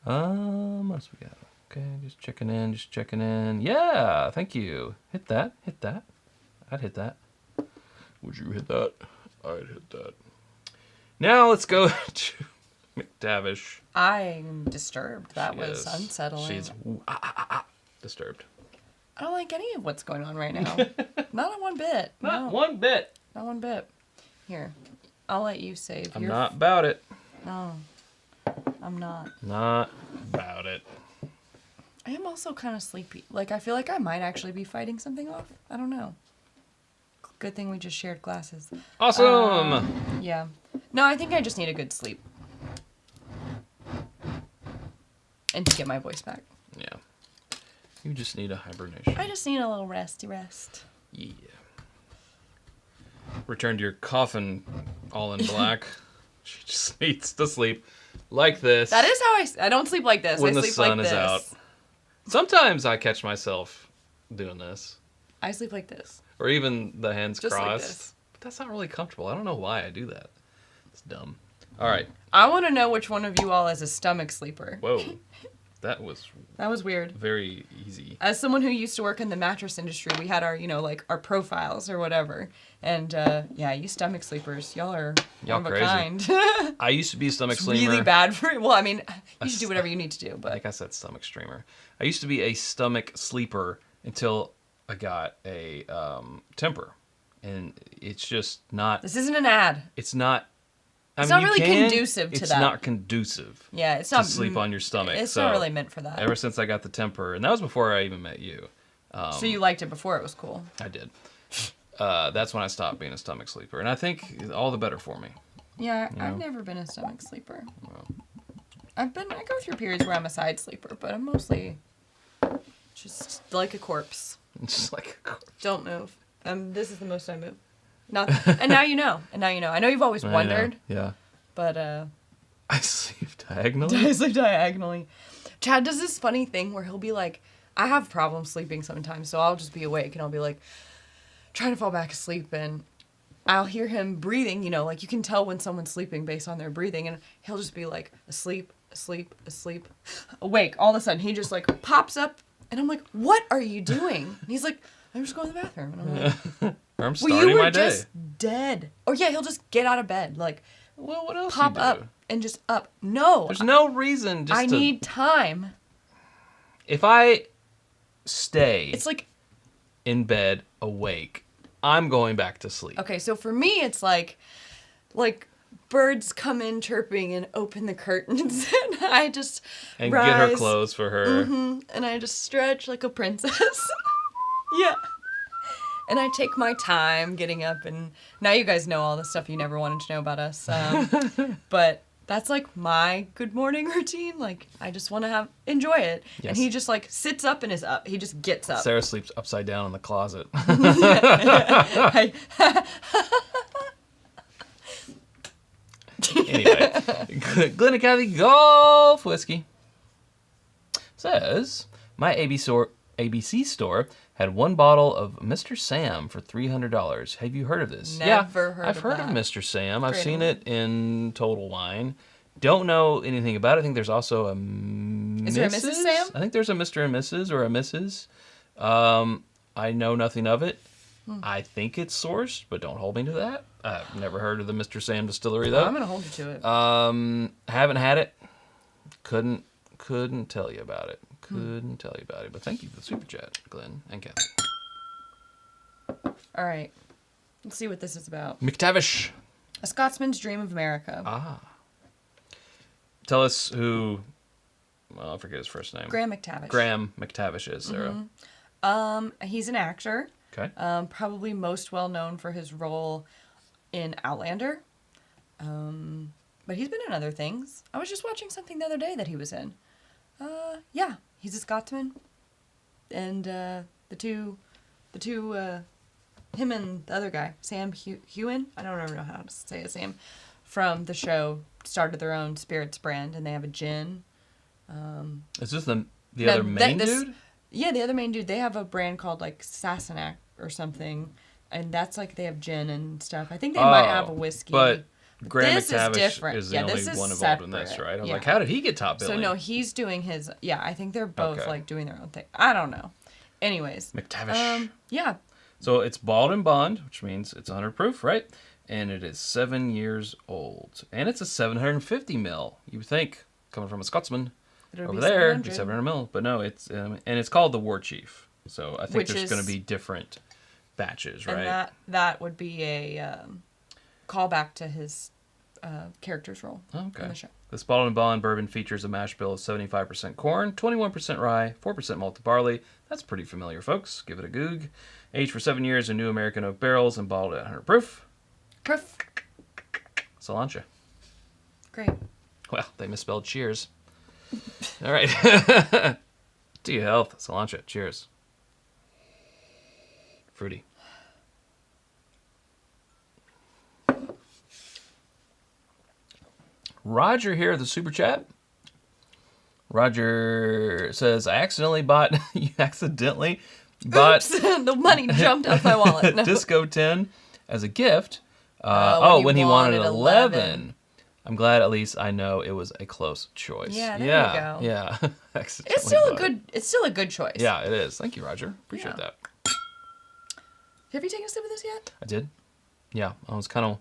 What else we got? Okay, just checking in. Yeah, thank you. Hit that. I'd hit that. Would you hit that? I'd hit that. Now let's go to McTavish. I'm disturbed. That was unsettling. She's disturbed. I don't like any of what's going on right now. Not one bit. Not one bit. Not one bit. Here, I'll let you save. I'm not about it. No, I'm not. Not about it. I am also kind of sleepy. Like, I feel like I might actually be fighting something off. I don't know. Good thing we just shared glasses. Awesome! Yeah. No, I think I just need a good sleep. And to get my voice back. Yeah. You just need a hibernation. I just need a little resty rest. Yeah. Return to your coffin all in black. She just needs to sleep like this. That is how I don't sleep like this. When I the sleep sun like is this. out. Sometimes I catch myself doing this. I sleep like this. Or even the hands just crossed. Like this. But that's not really comfortable. I don't know why I do that. It's dumb. All right. I want to know which one of you all is a stomach sleeper. Whoa. That was weird. Very easy. As someone who used to work in the mattress industry, we had our, like our profiles or whatever. And you stomach sleepers, y'all are one of a kind. I used to be a stomach it's streamer. Really bad for it. Well, I mean, you should do whatever you need to do, but like I said, stomach streamer. I used to be a stomach sleeper until I got a temper, and it's just not. This isn't an ad. It's not. It's not really conducive to that. It's not conducive. Yeah, it's not to sleep on your stomach. It's not really meant for that. Ever since I got the temper, and that was before I even met you. So you liked it before it was cool. I did. That's when I stopped being a stomach sleeper, and I think all the better for me. Yeah, I've never been a stomach sleeper. Well, I go through periods where I'm a side sleeper, but I'm mostly just like a corpse. Just like a corpse. Don't move. This is the most I move. And now you know. I know you've always wondered. Yeah. But I sleep diagonally. I sleep diagonally. Chad does this funny thing where he'll be like, I have problems sleeping sometimes, so I'll just be awake and I'll be like trying to fall back asleep, and I'll hear him breathing, like you can tell when someone's sleeping based on their breathing, and he'll just be like asleep, awake. All of a sudden he just like pops up, and I'm like, what are you doing? And he's like, I'm just going to the bathroom. And I'm like, I'm starting my day. Just dead. Or yeah, he'll just get out of bed, like, well, what else pop up and just up. No, there's no reason. I need time. If I stay, it's like in bed awake, I'm going back to sleep. Okay, so for me, it's like birds come in chirping and open the curtains, and I just and rise, get her clothes for her, and I just stretch like a princess. Yeah. And I take my time getting up, and now you guys know all the stuff you never wanted to know about us. But that's like my good morning routine. Like, I just want to enjoy it. Yes. And he just like sits up and is up. He just gets up. Sarah sleeps upside down in the closet. Anyway, Glen Academy Golf Whiskey says, my ABC store had one bottle of Mr. Sam for $300. Have you heard of this? Never heard I've of heard that. of Mr. Sam. I've Great seen one. it in Total Wine. Don't know anything about it. I think there's also a Mrs. Is there a Mrs. Sam? I think there's a Mr. and Mrs. or a Mrs. I know nothing of it. I think it's sourced, but don't hold me to that. I've never heard of the Mr. Sam distillery though. I'm gonna hold you to it. Haven't had it. Couldn't tell you about it. Couldn't tell you about it. But thank you for the super chat, Glenn and Kathy. All right. Let's see what this is about. McTavish. A Scotsman's Dream of America. Ah. Tell us who. Well, I forget his first name. Graham McTavish. Graham McTavish is Sarah. He's an actor. Okay. Probably most well known for his role in Outlander. But he's been in other things. I was just watching something the other day that he was in. Yeah, he's a Scotsman. And the two, him and the other guy, Sam Hewen, I don't ever know how to say his name, from the show, started their own spirits brand, and they have a gin. Is this the other main dude? Yeah, the other main dude. They have a brand called like Sassenach or something, and that's like they have gin and stuff. I think they might have a whiskey. But Graham this McTavish is different. is the Yeah, only this is one involved in this, separate. right? I was Yeah. like, how did he get top billing? So no, he's doing his. Yeah, I think they're both Okay. like doing their own thing. I don't know. Anyways, McTavish. yeah, So it's bottled in bond, which means it's 100 proof, right? And it is 7 years old. And it's a 750 mil. You would think, coming from a Scotsman, it'll over be there, 700. it'd be 700 mil. But no, it's and it's called the War Chief. So I think Which there's is- going to be different batches, right? And that would be a callback to his character's role Okay. in the show. This bottled in bond bourbon features a mash bill of 75% corn, 21% rye, 4% malted barley. That's pretty familiar, folks. Give it a goog. Aged for 7 years in new American oak barrels and bottled at 100 proof. Proof. Cilantro. Great. Well, they misspelled cheers. All right. To your health. Cilantro. Cheers. Fruity. Roger here, the super chat. Roger says, I accidentally bought, you accidentally bought Oops, the money jumped out my wallet. No. Disco 10 as a gift. When He wanted 11. 11. I'm glad at least I know it was a close choice. Yeah, there you go. Yeah. Accidentally It's still a bought good. It's still a good choice. it. Yeah, it is. Thank you, Roger. Appreciate Yeah. that. Have you taken a sip of this yet? I did. Yeah, I was kind of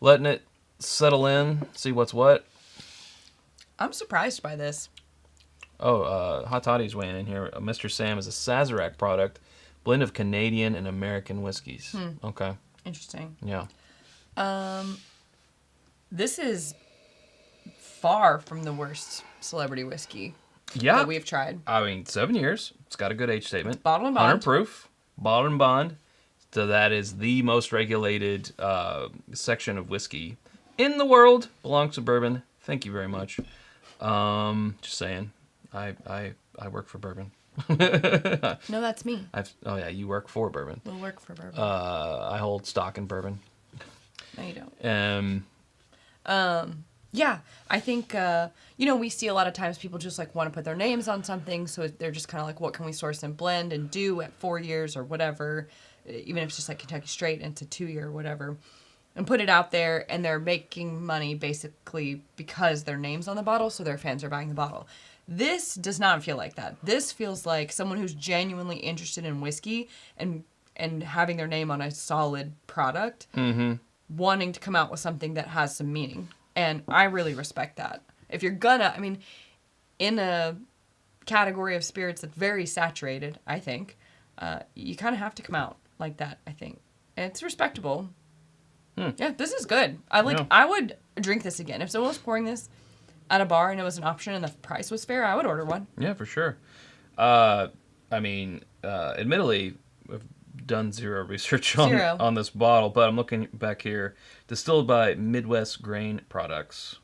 letting it settle in, see what's what. I'm surprised by this. Oh, Hot Toddy's weighing in here. Mr. Sam is a Sazerac product, blend of Canadian and American whiskeys. Okay. Interesting. Yeah. This is far from the worst celebrity whiskey Yeah. that we've tried. I mean, 7 years. It's got a good age statement. Bottle and 100 bond. proof. Bottle and bond. So that is the most regulated section of whiskey in the world. Belongs to bourbon. Thank you very much. Just saying. I work for bourbon. No, that's me. Oh yeah, you work for bourbon. We'll work for bourbon. I hold stock in bourbon. No, you don't. Yeah, I think, we see a lot of times people just like want to put their names on something. So they're just kind of like, what can we source and blend and do at 4 years or whatever, even if it's just like Kentucky Straight into 2 year or whatever, and put it out there. And they're making money basically because their name's on the bottle. So their fans are buying the bottle. This does not feel like that. This feels like someone who's genuinely interested in whiskey and having their name on a solid product, wanting to come out with something that has some meaning. And I really respect that. If you're gonna, in a category of spirits that's very saturated, I think, you kind of have to come out like that, I think. And it's respectable. Yeah, this is good. Yeah. I would drink this again. If someone was pouring this at a bar and it was an option and the price was fair, I would order one. Yeah, for sure. Admittedly, I've done zero research on this bottle, but I'm looking back here. Distilled by Midwest Grain Products.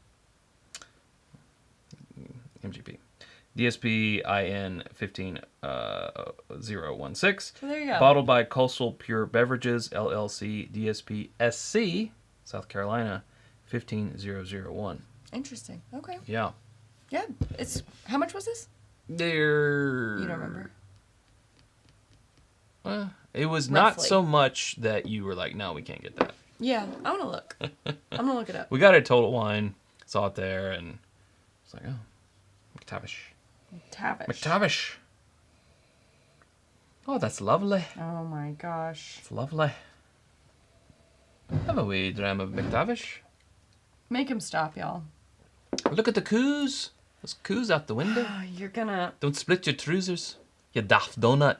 MGP. DSP IN 15016. So there you go. Bottled by Coastal Pure Beverages, LLC, DSP SC, South Carolina, 15001. Interesting. Okay. Yeah. Yeah. How much was this? There. You don't remember? It was not Roughly. so much that you were like, no, we can't get that. Yeah, I want to look. I'm going to look it up. We got it at Total Wine, saw it there, and it's like, oh, McTavish. Oh, that's lovely. Oh my gosh. It's lovely. Have a wee dram of McTavish. Make him stop, y'all. Look at the coos. There's coos out the window. You're gonna... Don't split your trousers, you daft donut.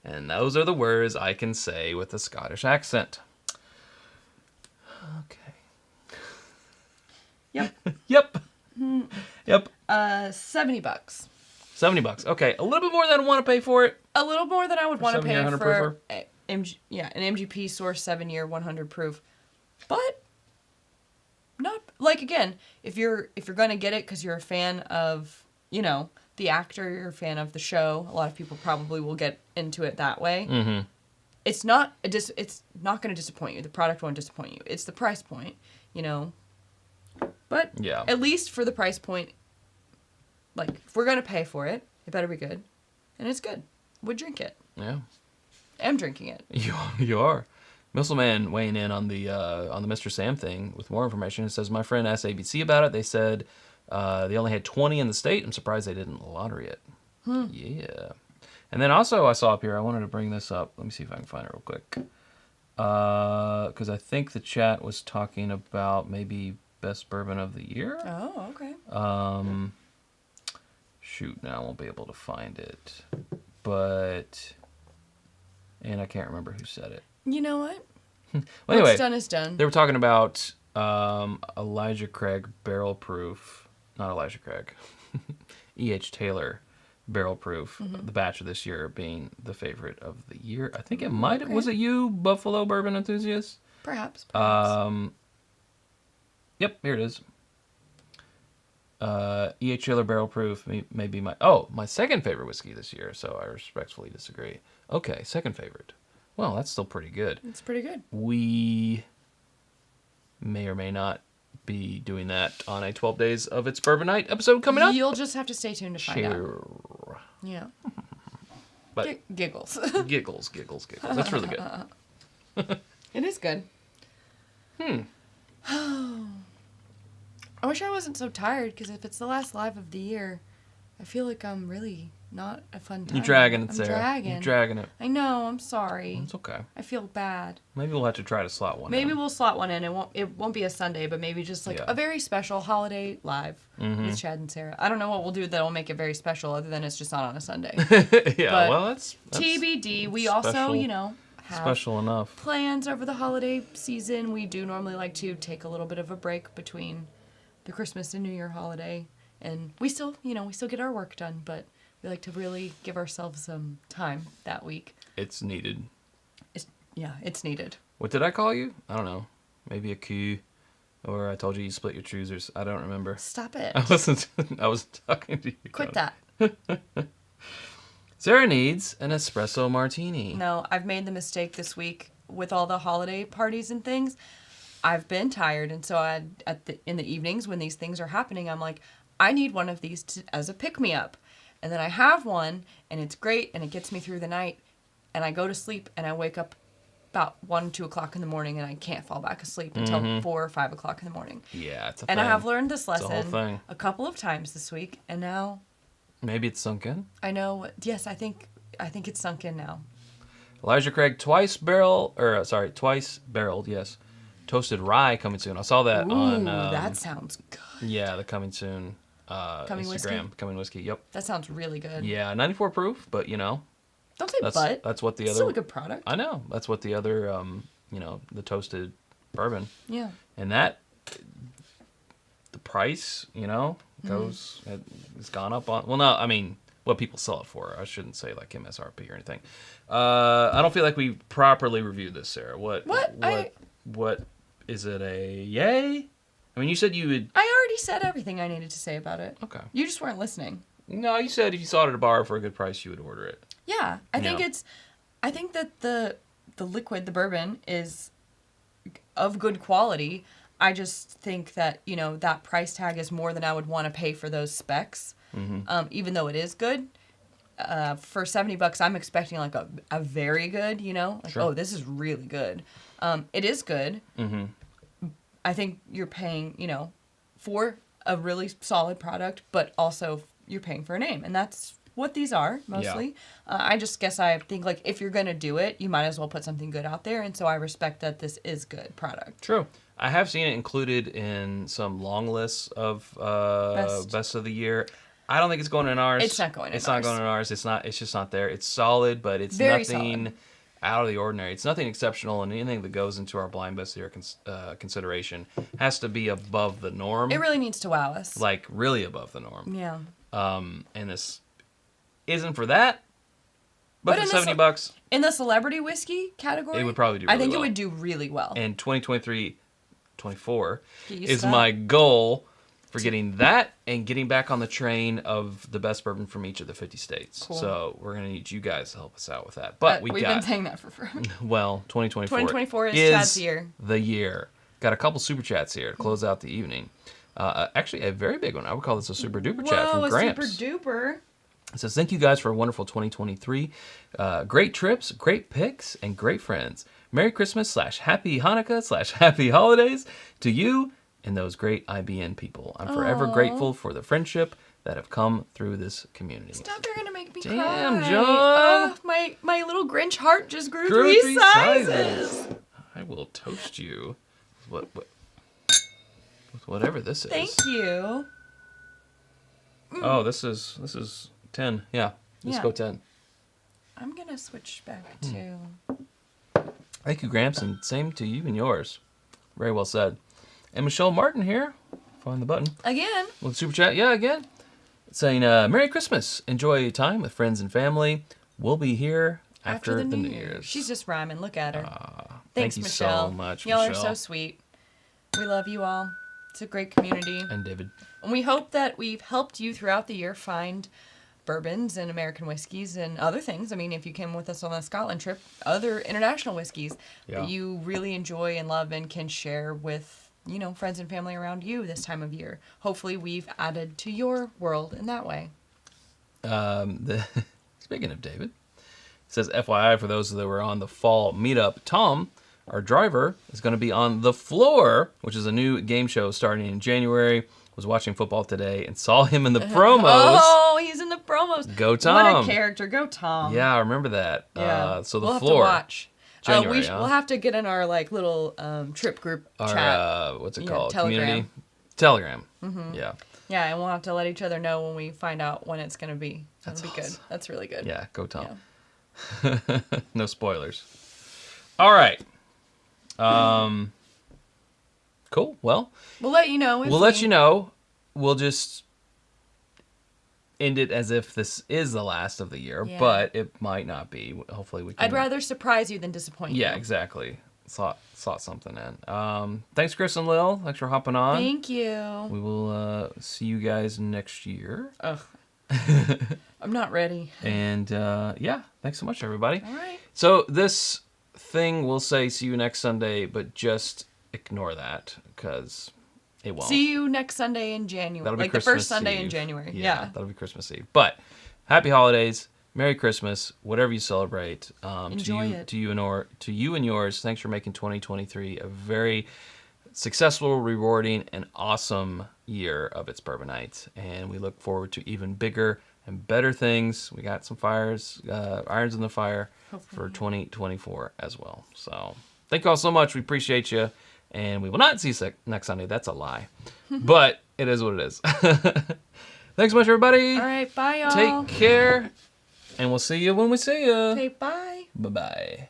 And those are the words I can say with a Scottish accent. Okay. Yep. Yep. Yep. $70. $70. Okay, a little bit more than I want to pay for it. A little more than I would want to 7-year, pay 100 for proofer? an MGP Source 7-year 100 proof. But not like, again, if you're going to get it cuz you're a fan of, you know, the actor, you're a fan of the show, a lot of people probably will get into it that way. Mm-hmm. It's not going to disappoint you. The product won't disappoint you. It's the price point, you know. But Yeah. at least for the price point, like, if we're going to pay for it, it better be good. And it's good. Would drink it. Yeah. Am drinking it. You are. Misselman weighing in on the Mr. Sam thing with more information. It says, my friend asked ABC about it. They said they only had 20 in the state. I'm surprised they didn't lottery it. Yeah. And then also I saw up here, I wanted to bring this up. Let me see if I can find it real quick. Because I think the chat was talking about maybe best bourbon of the year. Oh, okay. Shoot, now I won't be able to find it. But, and I can't remember who said it. You know what? Well, anyway, What's done is done. they were talking about Elijah Craig barrel proof, not Elijah Craig, E.H. Taylor barrel proof, the batch of this year being the favorite of the year. I think it might have, was it you, Buffalo Bourbon Enthusiast? Perhaps. Yep, here it is. E.H. Taylor barrel proof may be my second favorite whiskey this year, so I respectfully disagree. Okay, second favorite. Well, that's still pretty good. It's pretty good. We may or may not be doing that on a 12 Days of Its Bourbon Night episode coming up. You'll just have to stay tuned to find out. Sure. Yeah. But Giggles. giggles. That's really good. It is good. I wish I wasn't so tired, because if it's the last live of the year, I feel like I'm really not a fun time. You're dragging it, I'm Sarah. You're dragging it. I know. I'm sorry. It's okay. I feel bad. Maybe we'll have to try to slot one. Maybe in. we'll slot one in. It won't be a Sunday, but maybe just like a very special holiday live with Chad and Sarah. I don't know what we'll do that'll make it very special, other than it's just not on a Sunday. Yeah, But well, that's TBD. We special, also, you know, have special enough. plans over the holiday season. We do normally like to take a little bit of a break between the Christmas and New Year holiday, and we still get our work done, but we like to really give ourselves some time that week. It's needed. It's needed. What did I call you? I don't know. Maybe a cue, or I told you split your trousers. I don't remember. Stop it. I was talking to you. Quit that. Sarah needs an espresso martini. No, I've made the mistake this week with all the holiday parties and things. I've been tired, and so in the evenings when these things are happening, I'm like, I need one of these as a pick-me-up. And then I have one, and it's great, and it gets me through the night, and I go to sleep, and I wake up about 1, 2 o'clock in the morning, and I can't fall back asleep until 4 or 5 o'clock in the morning. Yeah, it's a And thing. I have learned this It's a whole lesson thing. a couple of times this week, and now Maybe it's sunk in. I know. Yes, I think it's sunk in now. Elijah Craig twice barreled, yes. Toasted rye coming soon. I saw that on that sounds good. yeah, the coming soon Coming Instagram. whiskey? Coming whiskey. Yep. That sounds really good. Yeah, 94 proof, but you know, Don't say but. that's what the It's other. still a good product. I know. That's what the other the toasted bourbon. Yeah. And that the price, goes it's gone up on. Well, no, I mean what people sell it for. I shouldn't say like MSRP or anything. I don't feel like we properly reviewed this, Sarah. What is it a yay? I mean, you said you would. I already said everything I needed to say about it. Okay. You just weren't listening. No, you said if you saw it at a bar for a good price, you would order it. Yeah, I think Yeah. I think that the liquid, the bourbon, is of good quality. I just think that, that price tag is more than I would want to pay for those specs. Even though it is good, for $70, I'm expecting like a very good, you know, like, Sure. oh, this is really good. It is good. Mm-hmm. I think you're paying, you know, for a really solid product, but also you're paying for a name, and that's what these are mostly. I just guess I think like if you're gonna do it, you might as well put something good out there, and so I respect that this is good product. True. I have seen it included in some long lists of best of the year. I don't think it's going in ours. It's not going in It's ours. not going in ours. It's not. It's just not there. It's solid, but it's Very nothing solid. out of the ordinary. It's nothing exceptional, and anything that goes into our blind best of the year consideration has to be above the norm. It really needs to wow us. Like really above the norm. Yeah. And this isn't for that. But But for in this- $70, In the celebrity whiskey category, it would probably do I really think well. it would do really well. And 2023-24 Get used is to that. my goal for getting that and getting back on the train of the best bourbon from each of the 50 states. Cool. So we're going to need you guys to help us out with that. But We've been saying that for forever. well, 2024, 2024 is Chad's year. The year. Got a couple super chats here to close out the evening. Actually, a very big one. I would call this a super duper chat Whoa, from a Gramps. super duper. It says, thank you guys for a wonderful 2023. Great trips, great picks, and great friends. Merry Christmas / Happy Hanukkah / Happy Holidays to you and those great IBN people. I'm forever Aw. grateful for the friendship that have come through this community. Stop, you're gonna make me Damn, cry. John. Oh, my little Grinch heart just grew Grew three three sizes. I will toast you with whatever this is. Thank you. Oh, this is 10. Yeah, let's Yeah. go 10. I'm gonna switch back Hmm. to. Thank you, Gramps, and same to you and yours. Very well said. And Michelle Martin here. Find the button. Again. With super chat, yeah, again. Saying, Merry Christmas. Enjoy time with friends and family. We'll be here after the New Year's. She's just rhyming. Look at her. thank Thanks, you Michelle. so much, Y'all Michelle. are so sweet. We love you all. It's a great community. And David. And we hope that we've helped you throughout the year find bourbons and American whiskeys and other things. I mean, if you came with us on the Scotland trip, other international whiskeys Yeah. that you really enjoy and love and can share with, you know, friends and family around you this time of year. Hopefully we've added to your world in that way. Speaking of David, it says, FYI, for those that were on the fall meetup, Tom, our driver, is going to be on The Floor, which is a new game show starting in January. Was watching football today and saw him in the promos. Oh, he's in the promos. Go Tom. What a character. Go Tom. Yeah, I remember that. Yeah. So The we'll Floor. have to watch. January, huh? We'll have to get in our like little trip group Our, chat. what's it Yeah, called? Telegram. Community? Telegram. Yeah. Yeah, and we'll have to let each other know when we find out when it's going to be. That'll be good. awesome. That's really good. Yeah, go Tom. No spoilers. All right. Cool. Well, We'll let you know. we'll let you know. We'll just end it as if this is the last of the year, Yeah. but it might not be. Hopefully we can. I'd rather surprise you than disappoint you. Yeah, exactly. Slot something in. Thanks, Chris and Lil. Thanks for hopping on. Thank you. We will see you guys next year. Ugh. I'm not ready. And yeah, thanks so much, everybody. All right. So this thing will say see you next Sunday, but just ignore that because it won't. See you next Sunday in January. That'll be Like Christmas the first Sunday Eve. in January. Yeah, Yeah. that'll be Christmas Eve. But happy holidays, Merry Christmas, whatever you celebrate. Enjoy it. To you and yours. Thanks for making 2023 a very successful, rewarding, and awesome year of its bourbon nights. And we look forward to even bigger and better things. We got some irons in the fire for 2024 as well. So thank you all so much. We appreciate you. And we will not see you next Sunday. That's a lie. But it is what it is. Thanks so much, everybody. All right. Bye, y'all. Take care. And we'll see you when we see you. Okay, bye. Bye-bye.